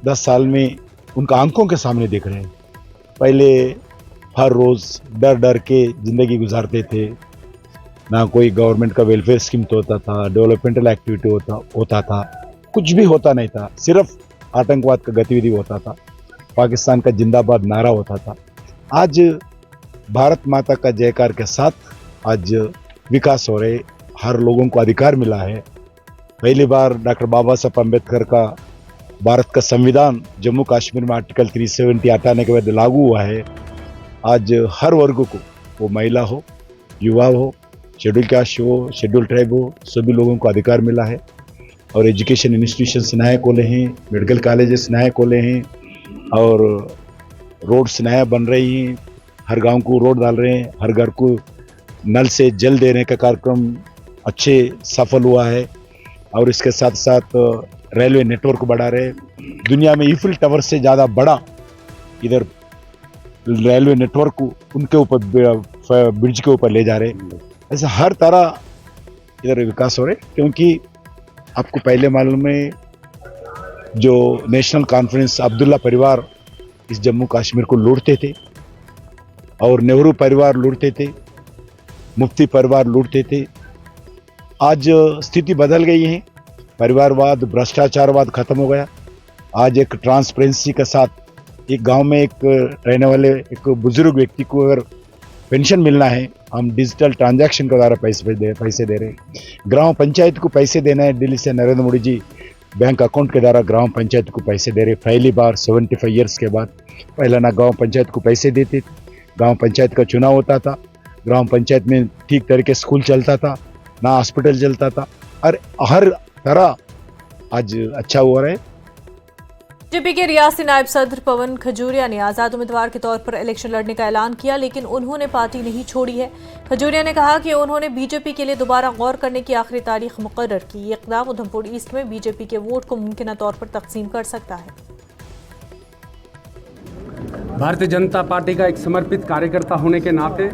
10 साल में उनका आंखों के सामने देख रहे हैं। पहले हर रोज़ डर डर के ज़िंदगी गुजारते थे, ना कोई गवर्नमेंट का वेलफेयर स्कीम तो होता था, डेवलपमेंटल एक्टिविटी होता था, कुछ भी होता नहीं था, सिर्फ आतंकवाद का गतिविधि होता था, पाकिस्तान का जिंदाबाद नारा होता था। आज भारत माता का जयकार के साथ आज विकास हो रहे, हर लोगों को अधिकार मिला है। पहली बार डॉक्टर बाबा साहब अम्बेडकर का भारत का संविधान जम्मू कश्मीर में आर्टिकल 370 हटाने के बाद लागू हुआ है। आज हर वर्ग को, वो महिला हो, युवा हो, शेड्यूल कास्ट हो, शेड्यूल ट्राइब हो, सभी लोगों को अधिकार मिला है। और एजुकेशन इंस्टीट्यूशंस नए खोले हैं, मेडिकल कॉलेजेस नए खोले हैं, और रोड्स नया बन रही हैं, हर गांव को रोड डाल रहे हैं, हर घर को नल से जल देने का कार्यक्रम अच्छे सफल हुआ है। और इसके साथ साथ रेलवे नेटवर्क बढ़ा रहे। दुनिया में ईफिल टावर से ज़्यादा बड़ा इधर रेलवे नेटवर्क को उनके ऊपर, ब्रिज के ऊपर ले जा रहे। ऐसा हर तरह इधर विकास हो रहे, क्योंकि आपको पहले मालूम है जो नेशनल कॉन्फ्रेंस अब्दुल्ला परिवार इस जम्मू कश्मीर को लूटते थे, और नेहरू परिवार लूटते थे, मुफ्ती परिवार लूटते थे। आज स्थिति बदल गई है, परिवारवाद, भ्रष्टाचारवाद खत्म हो गया। आज एक ट्रांसपेरेंसी के साथ एक गांव में एक रहने वाले एक बुजुर्ग व्यक्ति को अगर पेंशन मिलना है, हम डिजिटल ट्रांजैक्शन के द्वारा पैसे दे रहे हैं। ग्राम पंचायत को पैसे देना है, दिल्ली से नरेंद्र मोदी जी बैंक अकाउंट के द्वारा ग्राम पंचायत को पैसे दे रहे। पहली बार 75 ईयर्स के बाद। पहला ना गांव पंचायत को पैसे देते थे, गांव पंचायत का चुनाव होता था, ग्राम पंचायत में ठीक तरीके स्कूल चलता था, ना हॉस्पिटल चलता था, और हर तरह आज अच्छा हो रहा है। बीजेपी के रियासती नायब सदर पवन खजूरिया ने आज़ाद उम्मीदवार के तौर पर इलेक्शन लड़ने का ऐलान किया, लेकिन उन्होंने पार्टी नहीं छोड़ी है। खजूरिया ने कहा कि उन्होंने बीजेपी के लिए दोबारा गौर करने की आखिरी तारीख मुकर्रर की। ये इक़दाम उधमपुर ईस्ट में बीजेपी के वोट को मुमकिन तौर पर तकसीम कर सकता है। भारतीय जनता पार्टी का एक समर्पित कार्यकर्ता होने के नाते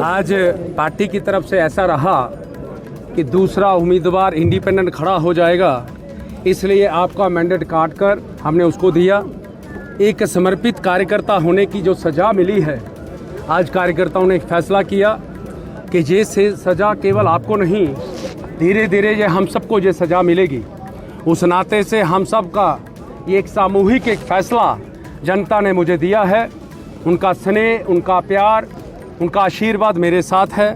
आज पार्टी की तरफ से ऐसा रहा कि दूसरा उम्मीदवार इंडिपेंडेंट खड़ा हो जाएगा, इसलिए आपका मैंडेट काट कर हमने उसको दिया। एक समर्पित कार्यकर्ता होने की जो सज़ा मिली है, आज कार्यकर्ताओं ने एक फैसला किया कि ये सज़ा केवल आपको नहीं, धीरे धीरे ये हम सबको ये सज़ा मिलेगी। उस नाते से हम सब का ये एक सामूहिक एक फैसला जनता ने मुझे दिया है। उनका स्नेह, उनका प्यार, उनका आशीर्वाद मेरे साथ है।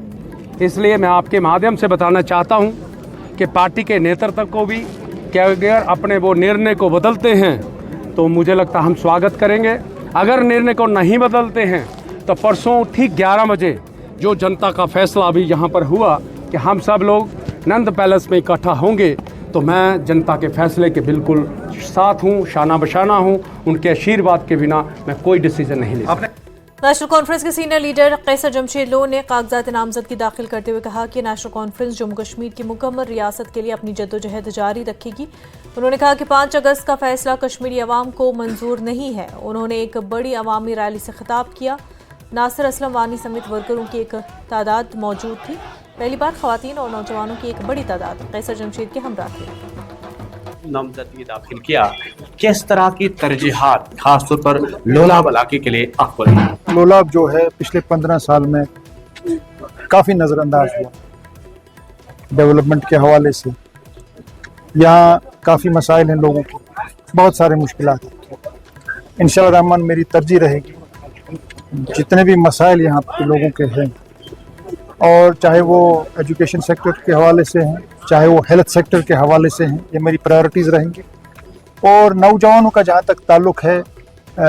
इसलिए मैं आपके माध्यम से बताना चाहता हूँ कि पार्टी के नेतृत्व को भी कि अगर अपने वो निर्णय को बदलते हैं तो मुझे लगता है हम स्वागत करेंगे। अगर निर्णय को नहीं बदलते हैं तो परसों ठीक 11 बजे जो जनता का फैसला अभी यहाँ पर हुआ कि हम सब लोग नंद पैलेस में इकट्ठा होंगे, तो मैं जनता के फैसले के बिल्कुल साथ हूँ, शाना बशाना हूँ। उनके आशीर्वाद के बिना मैं कोई डिसीजन नहीं ले सकता। नेशनल कॉन्फ्रेंस के सीनियर लीडर कैसर जमशेद लोन ने कागजात नामजदगी दाखिल करते हुए कहा कि नेशनल कॉन्फ्रेंस जम्मू कश्मीर की मुकम्मल रियासत के लिए अपनी जद्दोजहद जारी रखेगी। उन्होंने कहा कि 5 अगस्त का फैसला कश्मीरी अवाम को मंजूर नहीं है। उन्होंने एक बड़ी अवामी रैली से खिताब किया। नासिर असलम वानी समेत वर्करों की एक तादाद मौजूद थी। पहली बार खवातीन और नौजवानों की एक बड़ी तादाद कैसर जमशेद के हमरा थी। नामजदगी दाखिल किया, किस तरह की तरजीहात खासतौर पर लोलाब इलाके के लिए अफजल है? लोलाब जो है पिछले 15 साल में काफ़ी नज़रअंदाज हुआ डेवलपमेंट के हवाले से। यहाँ काफ़ी मसाइल हैं लोगों को, बहुत सारे मुश्किलात हैं। इंशाअल्लाह रहमान मेरी तरजीह रहेगी जितने भी मसाइल यहाँ के लोगों के हैं, और चाहे वो एजुकेशन सेक्टर के हवाले से हैं, चाहे वो हेल्थ सेक्टर के हवाले से हैं, ये मेरी प्रायोरिटीज़ रहेंगी। और नौजवानों का जहाँ तक ताल्लुक़ है,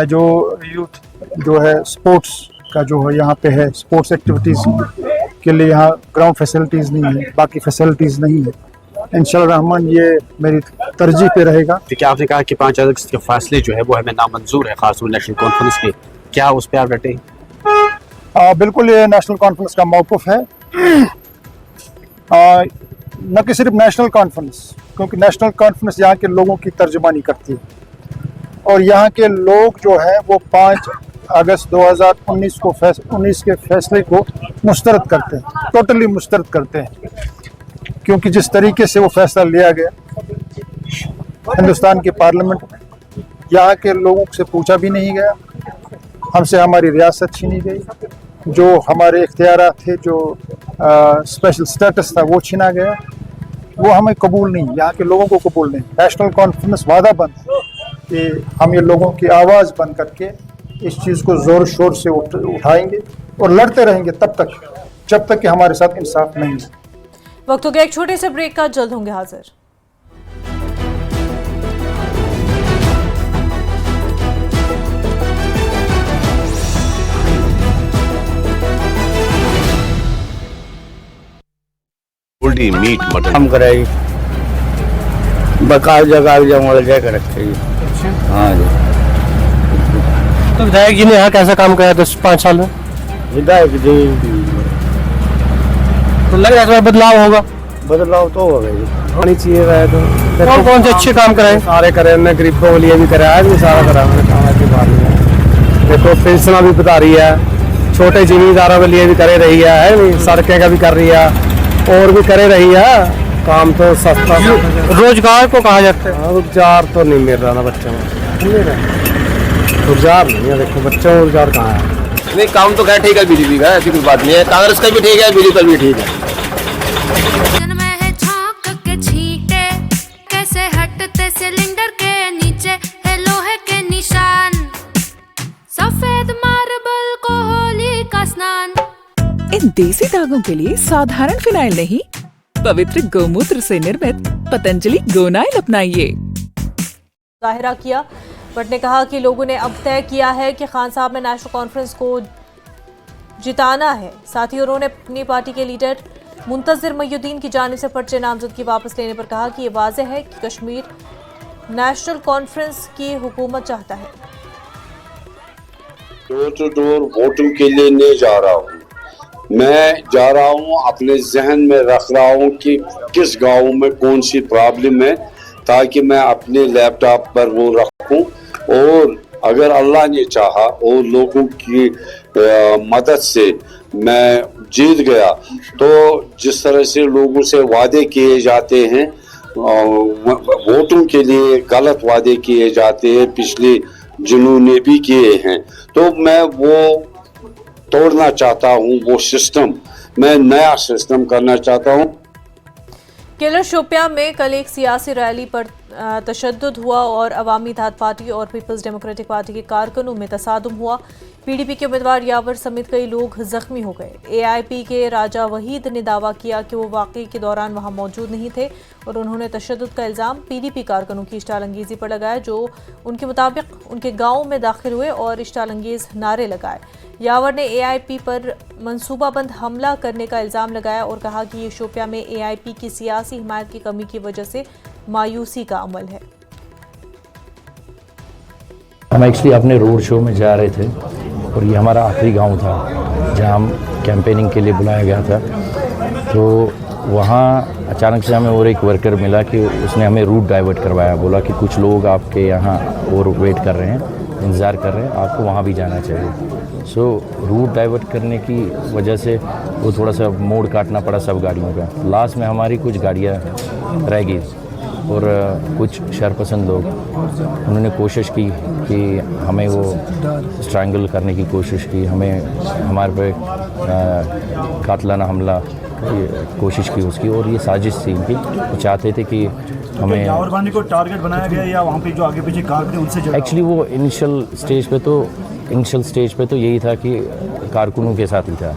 जो यूथ जो है स्पोर्ट्स का जो है यहाँ पे है, स्पोर्ट्स एक्टिविटीज़ के लिए यहाँ ग्राउंड फैसिलिटीज़ नहीं है, बाकी फैसिलिटीज़ नहीं है। इंशाअल्लाह रहमान ये मेरी तरजीह पे रहेगा। देखिए, आपने कहा कि 5 अगस्त के फैसले जो है वो हमें नामंजूर है, खासतौर नेशनल कॉन्फ्रेंस के, क्या उस पर आप डटे? बिल्कुल, ये नेशनल कॉन्फ्रेंस का मौक़िफ़ है, न कि सिर्फ नेशनल कॉन्फ्रेंस, क्योंकि नेशनल कॉन्फ्रेंस यहाँ के लोगों की तर्जुमानी करती है और यहाँ के लोग जो है वो 5 अगस्त 2019 को 19 के फैसले को मुस्तरद करते हैं, टोटली मुस्तरद करते हैं, क्योंकि जिस तरीके से वो फैसला लिया गया हिंदुस्तान के पार्लियामेंट में, यहाँ के लोगों से पूछा भी नहीं गया, हमसे हमारी रियासत छीनी गई, जो हमारे इख्तियारात थे, जो स्पेशल स्टेटस था वो छीना गया, वो हमें कबूल नहीं, यहाँ के लोगों को कबूल नहीं। नेशनल कॉन्फ्रेंस वादा बंद है कि हम ये लोगों की आवाज़ बंद करके इस चीज़ को ज़ोर शोर से उठाएंगे और लड़ते रहेंगे तब तक जब तक कि हमारे साथ इंसाफ नहीं है। वक्त हो गया एक छोटे से ब्रेक का, जल्द होंगे हाजिर। मीट मटन हम कराई बकाल जगह जमा जाकर रखे। हाँ जी। तो विधायक जी ने यहाँ कैसा काम कराया 10-5 साल में? विधायक जी तो लग रहा है बदलाव होगा? बदलाव तो होगा जी, होनी चाहिए। वह तो कौन से अच्छे काम कराए? सारे करे हमने, गरीबों के लिए भी कराया, भी सारा करा हमने काम की बात नहीं। देखो पेंशन भी बता रही है, छोटे जिम्मेदारों के लिए भी करे रही है, सड़कें का भी कर रही है और भी करे रही है काम। तो सस्ता रोजगार को कहा जाता है, रोजगार तो नहीं मिल रहा ना बच्चों को, रोजगार नहीं है। देखो बच्चों को रोजगार कहाँ है? नहीं, काम तो क्या ठीक है बीजेपी का, ऐसी कोई बात नहीं है। कांग्रेस का भी ठीक है, बीजेपी का भी ठीक है। कैसे हटते सिलेंडर के नीचे है लोहे के निशान, सफेद मार्बल को होली का स्नान। इन देसी दागों के लिए साधारण फिनाइल नहीं, पवित्र गौमूत्र से निर्मित पतंजलि गोनाइल अपनाइए। जाहिरा किया, बट ने कहा कि लोगों ने अब तय किया है कि खान साहब में नेशनल कॉन्फ्रेंस को जिताना है। साथ ही उन्होंने अपनी पार्टी के लीडर मुंतज़िर मईउद्दीन की जानिब से पर्चे नामजदगी वापस लेने पर कहा कि ये वाज़ेह है कि कश्मीर नेशनल कॉन्फ्रेंस की हुकूमत चाहता है। डोर टू डोर वोटिंग के लिए नहीं जा रहा हूँ, मैं जा रहा हूँ अपने जहन में रख रहा हूँ कि किस गांव में कौन सी प्रॉब्लम है, ताकि मैं अपने लैपटॉप पर वो रखूँ, और अगर अल्लाह ने चाहा और लोगों की मदद से मैं जीत गया, तो जिस तरह से लोगों से वादे किए जाते हैं, वोटों के लिए गलत वादे किए जाते हैं, पिछले जिन्होंने भी किए हैं, तो मैं वो तोड़ना चाहता हूँ, वो सिस्टम, मैं नया सिस्टम करना चाहता हूँ। केलर शोपियां में कल एक सियासी रैली पर तशद्दुद हुआ और अवामी इत्तेहाद पार्टी और पीपल्स डेमोक्रेटिक पार्टी के कारकुनों में तसादुम हुआ। पीडीपी के उम्मीदवार यावर समेत कई लोग जख्मी हो गए। एआईपी के राजा वहीद ने दावा किया कि वो वाकई के दौरान वहां मौजूद नहीं थे और उन्होंने तशद्दुद का इल्ज़ाम पीडीपी कारकुनों की इश्तालंगेज़ी पर लगाया, जो उनके मुताबिक उनके गाँव में दाखिल हुए और इश्तालंगेज़ नारे लगाए। यावर ने एआईपी पर मनसूबाबंद हमला करने का इल्ज़ाम लगाया और कहा कि ये शोपिया में एआईपी की सियासी हिमायत की कमी की वजह से मायूसी का अमल है। हम एक्चुअली अपने रोड शो में जा रहे थे और ये हमारा आखिरी गांव था जहां हम कैंपेनिंग के लिए बुलाया गया था। तो वहाँ अचानक से हमें और एक वर्कर मिला कि उसने हमें रूट डाइवर्ट करवाया, बोला कि कुछ लोग आपके यहाँ और वेट कर रहे हैं, इंतज़ार कर रहे हैं, आपको वहाँ भी जाना चाहिए। सो रूट डाइवर्ट करने की वजह से वो थोड़ा सा मोड़ काटना पड़ा सब गाड़ियों का। लास्ट में हमारी कुछ गाड़ियाँ रह गई और कुछ शरपसंद लोग उन्होंने कोशिश की कि हमें वो स्ट्रैंगल करने की कोशिश की, हमें हमारे पे कातलाना हमला की कोशिश की उसकी, और ये साजिश थी इनकी। वो चाहते थे कि हमें गांधी को टारगेट बनाया गया या वहाँ पे जो आगे पीछे कार थे उनसे एक्चुअली वो इनिशियल स्टेज पे तो यही था कि कारकुनों के साथ ही था,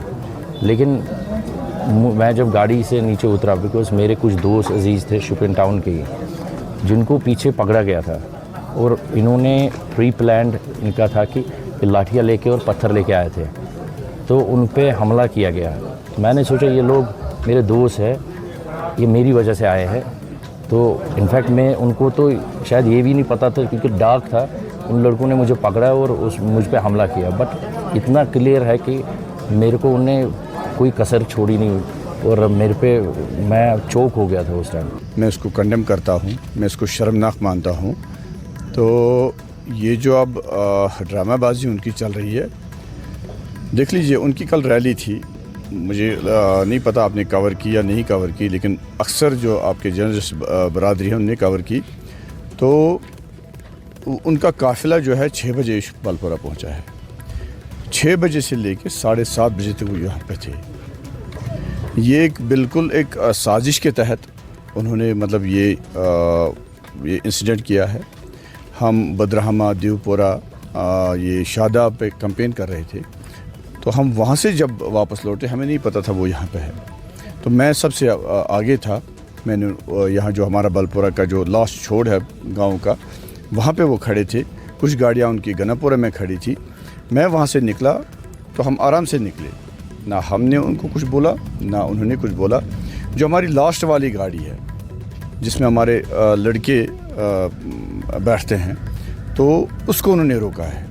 लेकिन मैं जब गाड़ी से नीचे उतरा, बिकॉज मेरे कुछ दोस्त अजीज़ थे शुपियन टाउन के जिनको पीछे पकड़ा गया था, और इन्होंने प्री प्लान्ड इनका था कि लाठियाँ लेके और पत्थर लेके आए थे, तो उन पे हमला किया गया। मैंने सोचा ये लोग मेरे दोस्त हैं, ये मेरी वजह से आए हैं, तो इनफैक्ट मैं उनको तो शायद ये भी नहीं पता था क्योंकि डार्क था, उन लड़कों ने मुझे पकड़ा और मुझ पे हमला किया। बट इतना क्लियर है कि मेरे को उन्हें कोई कसर छोड़ी नहीं और मेरे पे मैं चौक हो गया था उस टाइम। मैं इसको कंडेम करता हूँ, मैं इसको शर्मनाक मानता हूँ। तो ये जो अब ड्रामाबाजी उनकी चल रही है, देख लीजिए उनकी कल रैली थी, मुझे नहीं पता आपने कवर की या नहीं कवर की, लेकिन अक्सर जो आपके जर्नलिस्ट बरादरी हैं उनने कवर की। तो उनका काफ़िला जो है 6 बजे बालपुरा पहुंचा है, 6 बजे से लेकर 7:30 बजे तक वो यहाँ पे थे। ये एक बिल्कुल एक साजिश के तहत उन्होंने मतलब ये इंसिडेंट किया है। हम बदरहमा, देवपुरा, ये शादाब पे कैंपेन कर रहे थे, तो हम वहाँ से जब वापस लौटे हमें नहीं पता था वो यहाँ पे है, तो मैं सबसे आगे था। मैंने यहाँ जो हमारा बालपुरा का जो लास्ट छोड़ है गांव का, वहाँ पे वो खड़े थे, कुछ गाड़ियाँ उनकी गनापुरा में खड़ी थी। मैं वहाँ से निकला तो हम आराम से निकले, ना हमने उनको कुछ बोला ना उन्होंने कुछ बोला। जो हमारी लास्ट वाली गाड़ी है जिसमें हमारे लड़के बैठते हैं, तो उसको उन्होंने रोका है।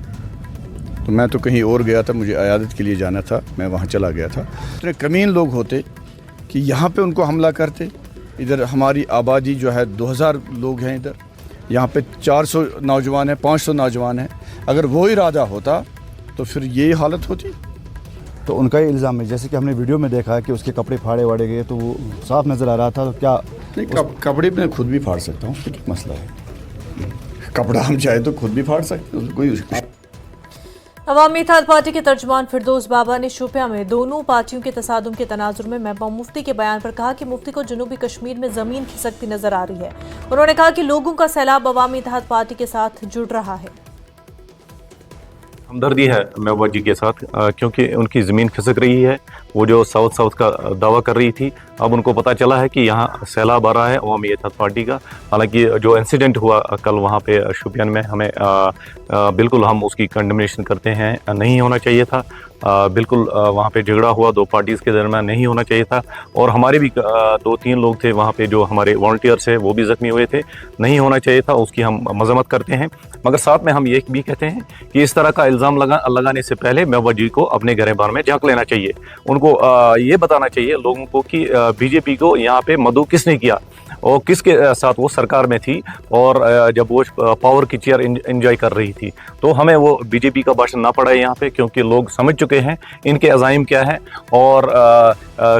तो मैं तो कहीं और गया था, मुझे अयादत के लिए जाना था, मैं वहाँ चला गया था। इतने कमीन लोग होते कि यहाँ पे उनको हमला करते। इधर हमारी आबादी जो है 2000 लोग हैं, इधर यहाँ पे 400 नौजवान हैं, 500 नौजवान हैं। अगर वो इरादा होता तो फिर ये हालत होती। तो उनका ही इल्ज़ाम है, जैसे कि हमने वीडियो में देखा है कि उसके कपड़े फाड़े वाड़े गए, तो वो साफ नज़र आ रहा था। तो क्या नहीं, कपड़े मैं खुद भी फाड़ सकता हूँ, क्या मसला है? कपड़ा हम चाहे तो खुद भी फाड़ सकते हैं, कोई। अवामी इत्तेहाद पार्टी के तर्जुमान फिरदौस बाबा ने शोपियां में दोनों पार्टियों के तसादुम के तनाजुर में महबूब मुफ्ती के बयान पर कहा कि मुफ्ती को जनूबी कश्मीर में जमीन खिसकती नजर आ रही है। उन्होंने कहा कि लोगों का सैलाब अवामी इत्तेहाद पार्टी के साथ जुड़ रहा है। हमदर्दी है महबूबा जी के साथ, क्योंकि उनकी ज़मीन खिसक रही है। वो जो साउथ का दावा कर रही थी, अब उनको पता चला है कि यहाँ सैलाब आ रहा है अवामी इत्तेहाद पार्टी का। हालांकि जो इंसिडेंट हुआ कल वहाँ पे शोपियान में, हमें बिल्कुल हम उसकी कंडेमनेशन करते हैं, नहीं होना चाहिए था। बिल्कुल वहाँ पे झगड़ा हुआ, 2 पार्टीज़ के दरमियान, नहीं होना चाहिए था। और हमारे भी 2-3 लोग थे वहाँ पे जो हमारे वॉलंटियर्स हैं, वो भी ज़ख्मी हुए थे, नहीं होना चाहिए था, उसकी हम मजम्मत करते हैं। मगर साथ में हम ये भी कहते हैं कि इस तरह का इल्ज़ाम लगाने से पहले महबूबा जी को अपने गिरबान में झांक लेना चाहिए। उनको ये बताना चाहिए लोगों को कि बीजेपी को यहाँ पे मदऊ किसने किया और किसके साथ वो सरकार में थी, और जब वो पावर की चेयर एंजॉय कर रही थी। तो हमें वो बीजेपी का भाषण ना पड़ा यहाँ पे, क्योंकि लोग समझ चुके हैं इनके अज़ाइम क्या है और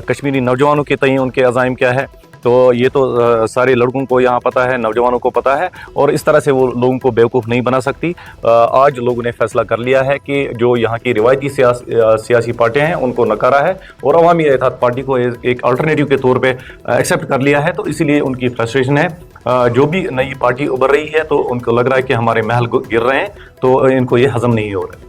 कश्मीरी नौजवानों के तय उनके अज़ाइम क्या है। तो ये तो सारे लड़कों को यहाँ पता है, नौजवानों को पता है, और इस तरह से वो लोगों को बेवकूफ़ नहीं बना सकती। आज लोगों ने फैसला कर लिया है कि जो यहाँ की रिवायती सियासी पार्टियाँ हैं उनको नकारा है और अवामी इत्तेहाद पार्टी को एक अल्टरनेटिव के तौर पे एक्सेप्ट कर लिया है। तो इसीलिए उनकी फ्रस्ट्रेशन है। जो भी नई पार्टी उभर रही है तो उनको लग रहा है कि हमारे महल गिर रहे हैं, तो इनको ये हजम नहीं हो रहा है।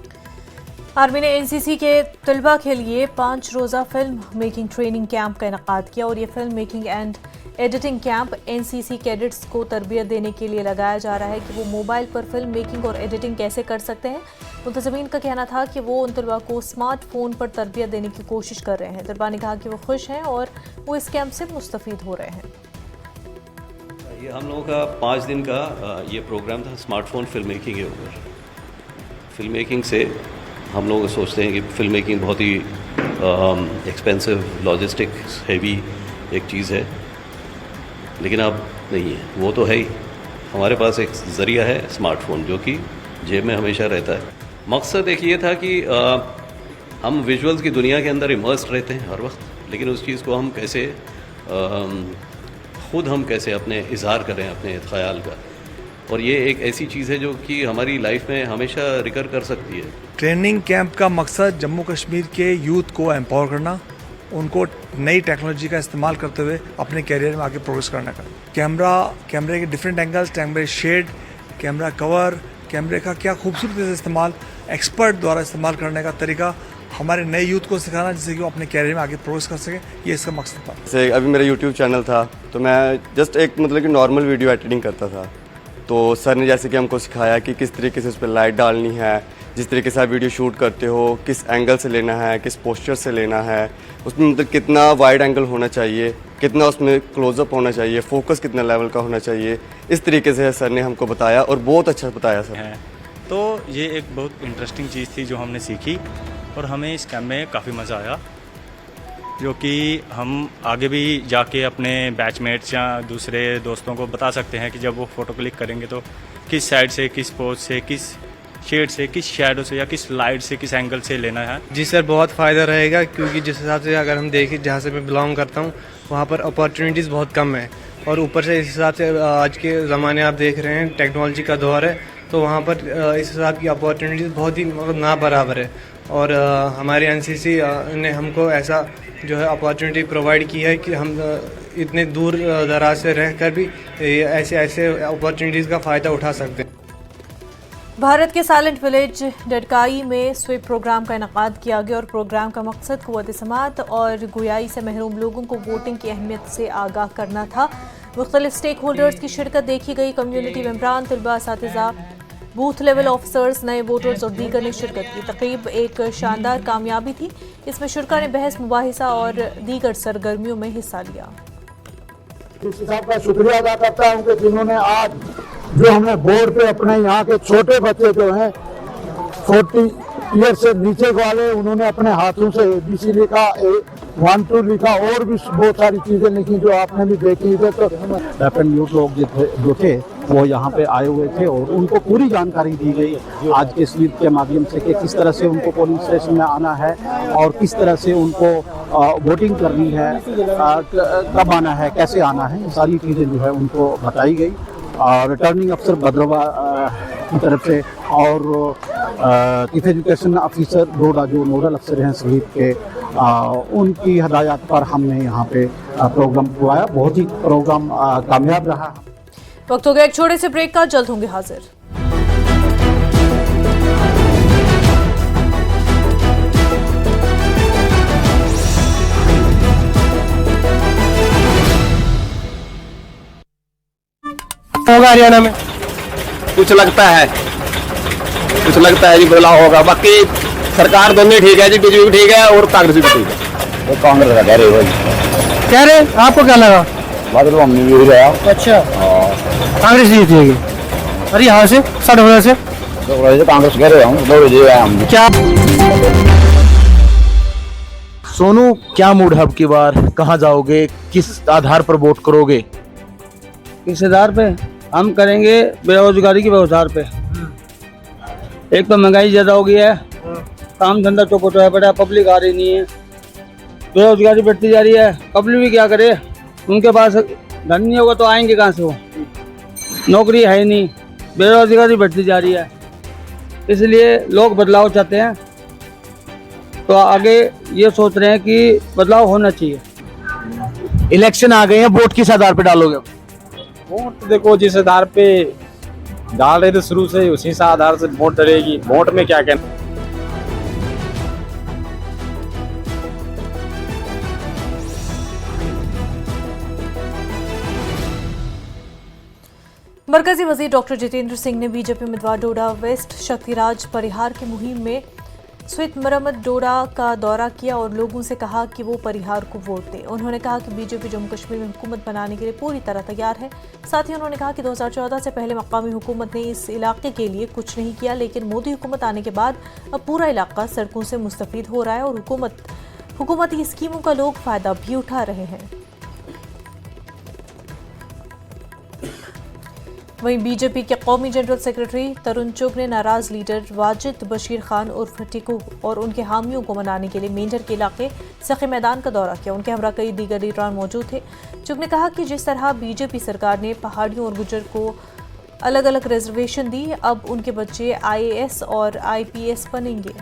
आर्मी ने एनसीसी के तलबा के लिए 5 रोज़ा फिल्म मेकिंग ट्रेनिंग कैंप का इनेकाद किया और ये film making and editing camp NCC cadets को तरबियत देने के लिए लगाया जा रहा है कि वो मोबाइल पर फिल्म मेकिंग और एडिटिंग कैसे कर सकते हैं। मुंतज़मीन का कहना था कि वो उन तलबा को स्मार्टफोन पर तरबियत देने की कोशिश कर रहे हैं। तलबा ने कहा कि वो खुश हैं और वो इस कैंप से मुस्तफ़ीद हो रहे हैं। ये हम लोगों का 5 दिन का ये प्रोग्राम था स्मार्टफोन फिल्म मेकिंग के ऊपर। फिल्म मेकिंग से हम लोग सोचते हैं कि फिल्म मेकिंग बहुत ही एक्सपेंसिव, लॉजिस्टिक्स हेवी एक चीज़ है, लेकिन अब नहीं है, वो तो है ही। हमारे पास एक ज़रिया है स्मार्टफोन, जो कि जेब में हमेशा रहता है। मकसद एक ये था कि हम विजुअल्स की दुनिया के अंदर इमर्स रहते हैं हर वक्त, लेकिन उस चीज़ को हम कैसे ख़ुद हम कैसे अपने इजहार करें अपने ख्याल का, और ये एक ऐसी चीज़ है जो कि हमारी लाइफ में हमेशा रिकर कर सकती है। ट्रेनिंग कैंप का मकसद जम्मू कश्मीर के यूथ को एम्पावर करना, उनको नई टेक्नोलॉजी का इस्तेमाल करते हुए अपने कैरियर में आगे प्रोग्रेस करने का। कैमरे के डिफरेंट एंगल्स, कैमरे शेड, कैमरा कवर, कैमरे का क्या खूबसूरती से इस्तेमाल, एक्सपर्ट द्वारा इस्तेमाल करने का तरीका हमारे नए यूथ को सिखाना, जिससे कि वो अपने कैरियर में आगे प्रोग्रेस कर सके, ये इसका मकसद था। जैसे अभी मेरा यूट्यूब चैनल था तो मैं जस्ट एक मतलब कि नॉर्मल वीडियो एडिटिंग करता था, तो सर ने जैसे कि हमको सिखाया कि किस तरीके से उस पर लाइट डालनी है, जिस तरीके से आप वीडियो शूट करते हो किस एंगल से लेना है, किस पोस्चर से लेना है, उसमें मतलब कितना वाइड एंगल होना चाहिए, कितना उसमें क्लोजअप होना चाहिए, फोकस कितना लेवल का होना चाहिए, इस तरीके से सर ने हमको बताया और बहुत अच्छा बताया सर। तो ये एक बहुत इंटरेस्टिंग चीज़ थी जो हमने सीखी और हमें इस कैम्प में काफ़ी मज़ा आया, जो कि हम आगे भी जाके अपने बैचमेट्स या दूसरे दोस्तों को बता सकते हैं कि जब वो फ़ोटो क्लिक करेंगे तो किस साइड से, किस पोज से, किस शेड से, किस शैडो से या किस लाइट से, किस एंगल से लेना है। जी सर, बहुत फ़ायदा रहेगा, क्योंकि जिस हिसाब से अगर हम देखें जहाँ से मैं बिलोंग करता हूँ वहाँ पर अपॉर्चुनिटीज़ बहुत कम है, और ऊपर से इस हिसाब से आज के ज़माने आप देख रहे हैं टेक्नोलॉजी का दौर है, तो वहाँ पर इस हिसाब की अपॉर्चुनिटीज़ बहुत ही मतलब ना बराबर है, और हमारे एनसीसी ने हमको ऐसा जो है अपॉर्चुनिटी प्रोवाइड की है कि हम इतने दूर दराज से रहकर भी ऐसे अपॉर्चुनिटीज़ का फ़ायदा उठा सकते हैं। भारत के साइलेंट विलेज डडकाई में स्वीप प्रोग्राम का इनेकाद किया गया और प्रोग्राम का मकसद क़ुव्वत समाअत और गोयाई से महरूम लोगों को वोटिंग की अहमियत से आगाह करना था। मुख्तलिफ स्टेक होल्डर्स की शिरकत देखी गई। कम्युनिटी मेम्बरान, तलबा, असातिज़ा, बूथ लेवल ऑफिसर्स, नए वोटर्स और दीगर ने शिरकत की। तकरीब एक शानदार कामयाबी थी। इसमें शुरका ने बहस, मुबाहिसा और दीगर सरगर्मियों में हिस्सा लिया। डीसी साहब का शुक्रिया अदा करता हूँ कि जिन्होंने आज जो हमने बोर्ड पे अपने यहाँ के छोटे बच्चे जो हैं 40 ईयर से नीचे वाले, उन्होंने अपने हाथों से ABC लिखा, 1 2 लिखा, और भी बहुत सारी चीजें लिखी जो आपने भी देखी है। तो वेपन यूथ लोग जो थे वो यहाँ पे आए हुए थे और उनको पूरी जानकारी दी गई आज के स्वीप के माध्यम से कि किस तरह से उनको पोलिंग स्टेशन में आना है और किस तरह से उनको वोटिंग करनी है, कब आना है, कैसे आना है, ये सारी चीज़ें जो है उनको बताई गई। और रिटर्निंग अफसर भद्रवा की तरफ से और चीफ एजुकेशन ऑफिसर डोडा जो नोडल अफसर हैं स्वीप के, उनकी हदायत पर हमने यहाँ पे प्रोग्राम करवाया। बहुत ही प्रोग्राम कामयाब रहा। वक्त हो गया एक छोटे से ब्रेक का, जल्द होंगे हाजिर। होगा हरियाणा में कुछ लगता है जी बदलाव होगा। बाकी सरकार दोनों ठीक है जी, बीजेपी भी ठीक है और कांग्रेस भी ठीक है। वो कांग्रेस का कह रहे आपको क्या लगा? बात तो हमने भी रहा। अच्छा, कांग्रेस जीतेगी। अरे यहाँ से 60 से कांग्रेस कह रहे हम क्या? सोनू, क्या मूड है अब की बार? कहाँ जाओगे? किस आधार पर वोट करोगे? किस आधार पे? हम करेंगे बेरोजगारी के आधार पे। एक तो महंगाई ज्यादा हो गई है, काम धंधा चौपट है पड़ा, पब्लिक आ रही नहीं है, बेरोजगारी बढ़ती जा रही है। पब्लिक भी क्या करे, उनके पास धन नहीं होगा तो आएंगे कहाँ से? वो नौकरी है ही नहीं, बेरोजगारी बढ़ती जा रही है, इसलिए लोग बदलाव चाहते हैं। तो आगे ये सोच रहे हैं कि बदलाव होना चाहिए। इलेक्शन आ गए हैं, वोट किस आधार पर डालोगे? वोट देखो, जिस आधार पे डाल रहे थे शुरू से उसी से आधार से वोट डलेगी। वोट में क्या कहना। मरकजी वजीर डॉक्टर जितेंद्र सिंह ने बीजेपी उम्मीदवार डोडा वेस्ट शक्तिराज परिहार की मुहिम में स्वित मरम्मत डोडा का दौरा किया और लोगों से कहा कि वो परिहार को वोट दें। उन्होंने कहा कि बीजेपी जम्मू कश्मीर में हुकूमत बनाने के लिए पूरी तरह तैयार है। साथ ही उन्होंने कहा कि 2014 से पहले मकामी हुकूमत ने इस इलाके के लिए कुछ नहीं किया, लेकिन मोदी हुकूमत आने के बाद अब पूरा इलाका सड़कों से मुस्तफीद हो रहा है और हुकूमती स्कीमों का लोग फ़ायदा भी उठा रहे हैं। वहीं बीजेपी के कौमी जनरल सेक्रेटरी तरुण चुग ने नाराज लीडर वाजिद बशीर खान उर्फ टिकू और उनके हामियों को मनाने के लिए मेंढर के इलाके सखी मैदान का दौरा किया। उनके हमरा कई दीगर लीडरान मौजूद थे। चुग ने कहा कि जिस तरह बीजेपी सरकार ने पहाड़ियों और गुज्जर को अलग अलग रिजर्वेशन दी, अब उनके बच्चे IAS और IPS बनेंगे।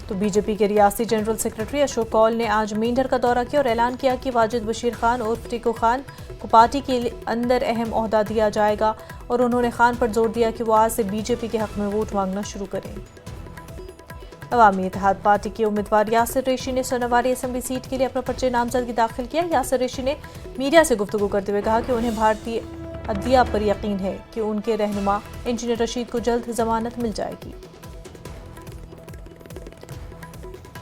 तो बीजेपी के रियासी जनरल सेक्रेटरी अशोक कौल ने आज मेंढर का दौरा किया और ऐलान किया कि वाजिद बशीर खान उर्फ टिकू खान को पार्टी के अंदर अहम ओहदा दिया जाएगा और उन्होंने खान पर जोर दिया कि वो आज से बीजेपी के हक में वोट मांगना शुरू करें। अवामी इत्तेहाद पार्टी के उम्मीदवार यासिर रेशी ने सोनावारी असेंबली सीट के लिए अपना पर्चे नामजदगी दाखिल किया। यासिर रेशी ने मीडिया से गुफ्तगू करते हुए कहा कि उन्हें भारतीय अदलिया पर यकीन है कि उनके रहनुमा इंजीनियर रशीद को जल्द जमानत मिल जाएगी।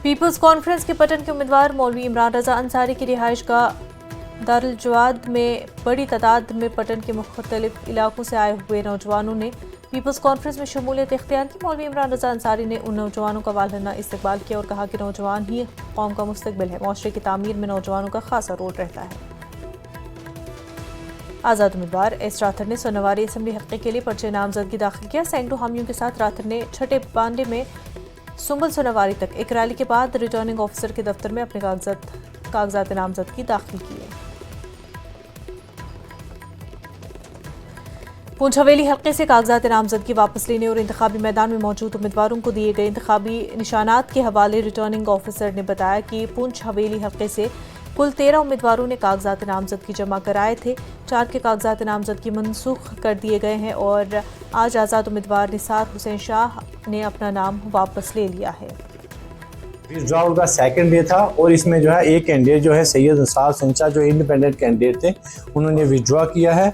पीपल्स कॉन्फ्रेंस के पटन के उम्मीदवार मौलवी इमरान रजा अंसारी की रिहाइश गाह दारुल जवाद में बड़ी तादाद में पटन के मुख्तलिफ इलाकों से आए हुए नौजवानों ने पीपल्स कॉन्फ्रेंस में शमूलियत इख्तियार की। मौलवी इमरान रजा अंसारी ने उन नौजवानों का वालना इस्तकबाल किया और कहा कि नौजवान ही कौम का मुस्तकबिल है। मुआशरे की तामीर में नौजवानों का खासा रोल रहता है। आज़ाद उम्मीदवार एस राथर ने सोनावारी असेंबली हल्के के लिए पर्चे नामजदगी दाखिल किया। सैकड़ों हामियों के साथ राथर ने छठे बांडे में सुंबल सोनावारी तक एक रैली के बाद रिटर्निंग ऑफिसर के दफ्तर में अपने कागजात नामजदगी दाखिल किए। पूंछ हवेली हल्के से कागजात नामजदगी वापस लेने और इंतखाबी मैदान में मौजूद उम्मीदवारों को दिए गए इंतखाबी निशानात के हवाले रिटर्निंग ऑफिसर ने बताया कि पूंछ हवेली हल्के से कुल 13 उम्मीदवारों ने कागजात नामजदगी जमा कराए थे। 4 के कागजात नामजदगी मनसूख कर दिए गए हैं और आज आज़ाद उम्मीदवार निसार हुसैन शाह ने अपना नाम वापस ले लिया है। विड्रॉल का सेकंड डे था और इसमें जो है एक कैंडिडेट जो है सैयद निसार हुसैन शाह जो इंडिपेंडेंट कैंडिडेट थे उन्होंने विड्रॉ किया है।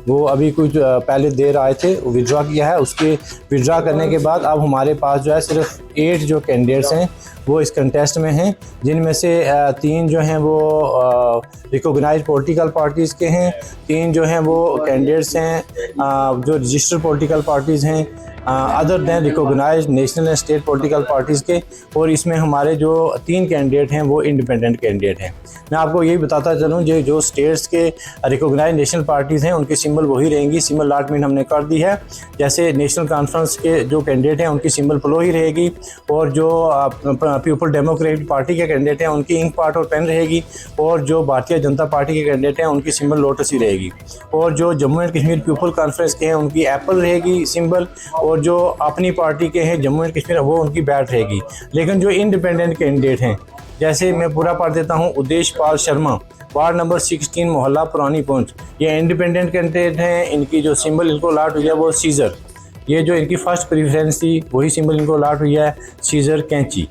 वो अभी कुछ पहले देर आए थे, वो विड्रॉ किया है। उसके विड्रॉ करने के बाद अब हमारे पास जो है सिर्फ 8 जो कैंडिडेट्स हैं वो इस कंटेस्ट में हैं, जिनमें से 3 जो हैं वो रिकॉग्नाइज पॉलिटिकल पार्टीज़ के हैं, 3 जो हैं वो कैंडिडेट्स हैं जो रजिस्टर्ड पॉलिटिकल पार्टीज़ हैं other than recognise national and state political parties के, और इसमें हमारे जो 3 कैंडिडेट हैं वो इंडिपेंडेंट कैंडिडेट हैं। मैं आपको यही बताता चलूँ जो स्टेट्स के रिकॉग्नाइज नेशनल पार्टीज़ हैं उनके सिंबल वही रहेंगी। सिंबल अलॉटमेंट हमने कर दी है। जैसे नेशनल कॉन्फ्रेंस के जो कैंडिडेट हैं उनकी सिंबल प्लो ही रहेगी और जो पीपल डेमोक्रेटिक पार्टी के कैंडिडेट हैं उनकी इंक पार्ट और पेन रहेगी, और जो भारतीय जनता पार्टी के कैंडिडेट हैं उनकी सिंबल लोटस ही रहेगी, और जो Jammu and Kashmir people conference के हैं उनकी एप्पल रहेगी सिंबल, और जो अपनी पार्टी के हैं जम्मू एंड कश्मीर वो उनकी बैट रहेगी। लेकिन जो इंडिपेंडेंट कैंडिडेट हैं, जैसे मैं पूरा पढ़ देता हूँ, उदेश पाल शर्मा वार्ड नंबर 16 मोहल्ला पुरानी पहुंच, ये इंडिपेंडेंट कैंडिडेट हैं। इनकी जो सिंबल इनको अलॉट हुई है वो सीजर, ये जो इनकी फर्स्ट प्रेफरेंस थी वही सिंबल इनको अलॉट हुई है सीजर कैंची।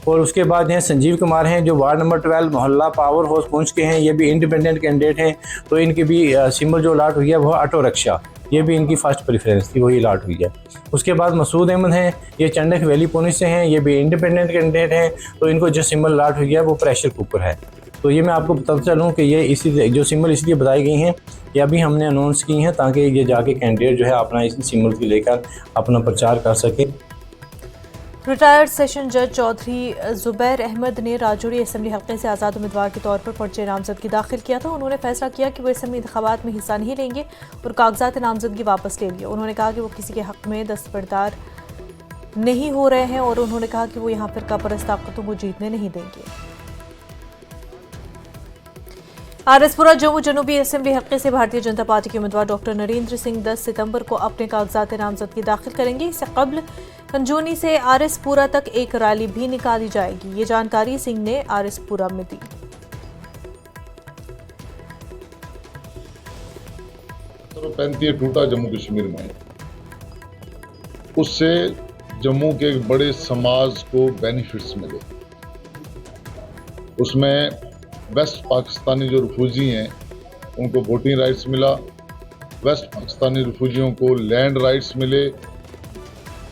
और उसके बाद हैं संजीव कुमार हैं जो वार्ड नंबर 12 मोहल्ला पावर हाउस पहुंच के हैं, ये भी इंडिपेंडेंट कैंडिडेट हैं, तो इनकी भी सिंबल जो अलॉट हुई है वो ऑटो रिक्शा, ये भी इनकी फर्स्ट प्रेफरेंस थी वही अलॉट हुई है। उसके बाद मसूद अहमद हैं, ये चंडक वैली पुलिस से हैं, ये भी इंडिपेंडेंट कैंडिडेट हैं, तो इनको जो सिंबल अलॉट हुई है वो प्रेशर कुकर है। तो ये मैं आपको बताता चलूँ कि ये इसी जो सिंबल इसलिए बताई गई हैं ये अभी हमने अनाउंस की हैं ताकि ये जाके कैंडिडेट जो है अपना इस सिंबल को लेकर अपना प्रचार कर सके। रिटायर्ड सेशन जज चौधरी जुबैर अहमद ने राजौरी असेंबली हल्के से आज़ाद उम्मीदवार के तौर पर पर्चे नामजदगी दाखिल किया था। उन्होंने फैसला किया कि वो असेंबली इंतखाबात में हिस्सा नहीं लेंगे और कागजात नामजदगी वापस ले लिए। उन्होंने कहा कि वो किसी के हक में दस्तबरदार नहीं हो रहे हैं और उन्होंने कहा कि वो यहाँ फिरका परस्त ताकतों को जीतने नहीं देंगे। आरएसपुरा जम्मू जनूबी असेंबली हल्के से भारतीय जनता पार्टी के उम्मीदवार डॉक्टर नरेंद्र सिंह 10 सितंबर को अपने कागजात नामजदगी दाखिल करेंगे। इससे कबल कंजूनी से आरएसपुरा तक एक रैली भी निकाली जाएगी। ये जानकारी सिंह ने आरएसपुरा में दी। 35 टूटा जम्मू कश्मीर में, उससे जम्मू के एक बड़े समाज को बेनिफिट्स मिले। उसमें वेस्ट पाकिस्तानी जो रिफ्यूजी हैं उनको वोटिंग राइट्स मिला, वेस्ट पाकिस्तानी रिफ्यूजियों को लैंड राइट्स मिले,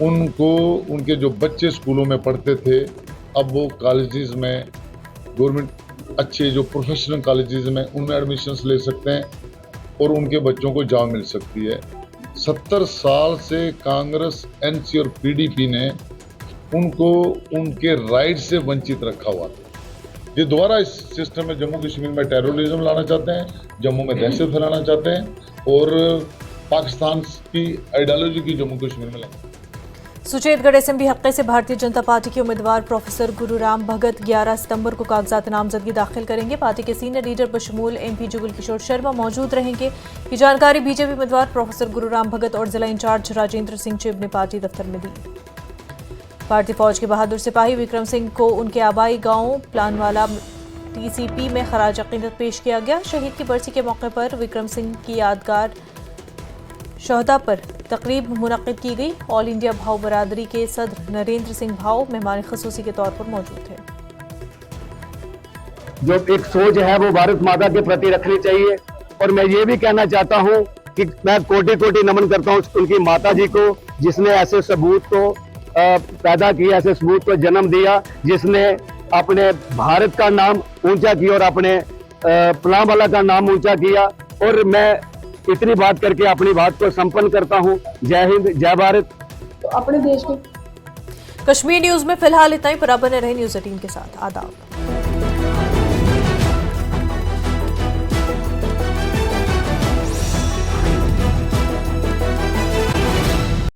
उनको उनके जो बच्चे स्कूलों में पढ़ते थे अब वो कॉलेजेस में गवर्नमेंट अच्छे जो प्रोफेशनल कॉलेजेस में उनमें एडमिशन्स ले सकते हैं और उनके बच्चों को जॉब मिल सकती है। 70 साल से कांग्रेस, एनसी और पीडीपी ने उनको उनके राइट से वंचित रखा हुआ था। ये दोबारा इस सिस्टम में जम्मू कश्मीर में टेररिज्म लाना चाहते हैं, जम्मू में दहशत फैलाना चाहते हैं। और पाकिस्तान की आइडियोलॉजी की जम्मू कश्मीर में लाएं। सुचेतगढ़ असेंबली हल्के से भारतीय जनता पार्टी के उम्मीदवार प्रोफेसर गुरुराम भगत 11 सितंबर को कागजात नामजदगी दाखिल करेंगे। पार्टी के senior leader बशमूल MP Jugal Kishore Sharma मौजूद रहेंगे। ये जानकारी बीजेपी उम्मीदवार प्रोफेसर गुरुराम भगत और जिला इंचार्ज राजेंद्र सिंह चिब ने पार्टी दफ्तर में दी। भारतीय फौज के बहादुर सिपाही विक्रम सिंह को उनके आबाई गांव प्लानवाला टीसीपी में खराज अकीदत पेश किया गया। शहीद की बरसी के मौके पर विक्रम सिंह की यादगार शहदा पर तकरीब मुनक्किद की गई। ऑल इंडिया भाव बरादरी के सदर नरेंद्र सिंह भाव मेहमान खसूसी के तौर पर मौजूद थे। जो एक सोच है वो भारत माता के प्रति रखनी चाहिए। और मैं ये भी कहना चाहता हूँ कि मैं कोटि कोटि नमन करता हूँ उनकी माता जी को, जिसने ऐसे सबूत को पैदा किया, ऐसे सबूत को जन्म दिया, जिसने अपने भारत का नाम ऊंचा किया और अपने प्लानवाला का नाम ऊंचा किया। और मैं इतनी बात करके अपनी बात को संपन्न करता हूँ। जय हिंद, जय भारत। तो अपने देश के कश्मीर न्यूज में फिलहाल इतना ही। बराबर ने रहे न्यूज 18 के साथ। आदाब।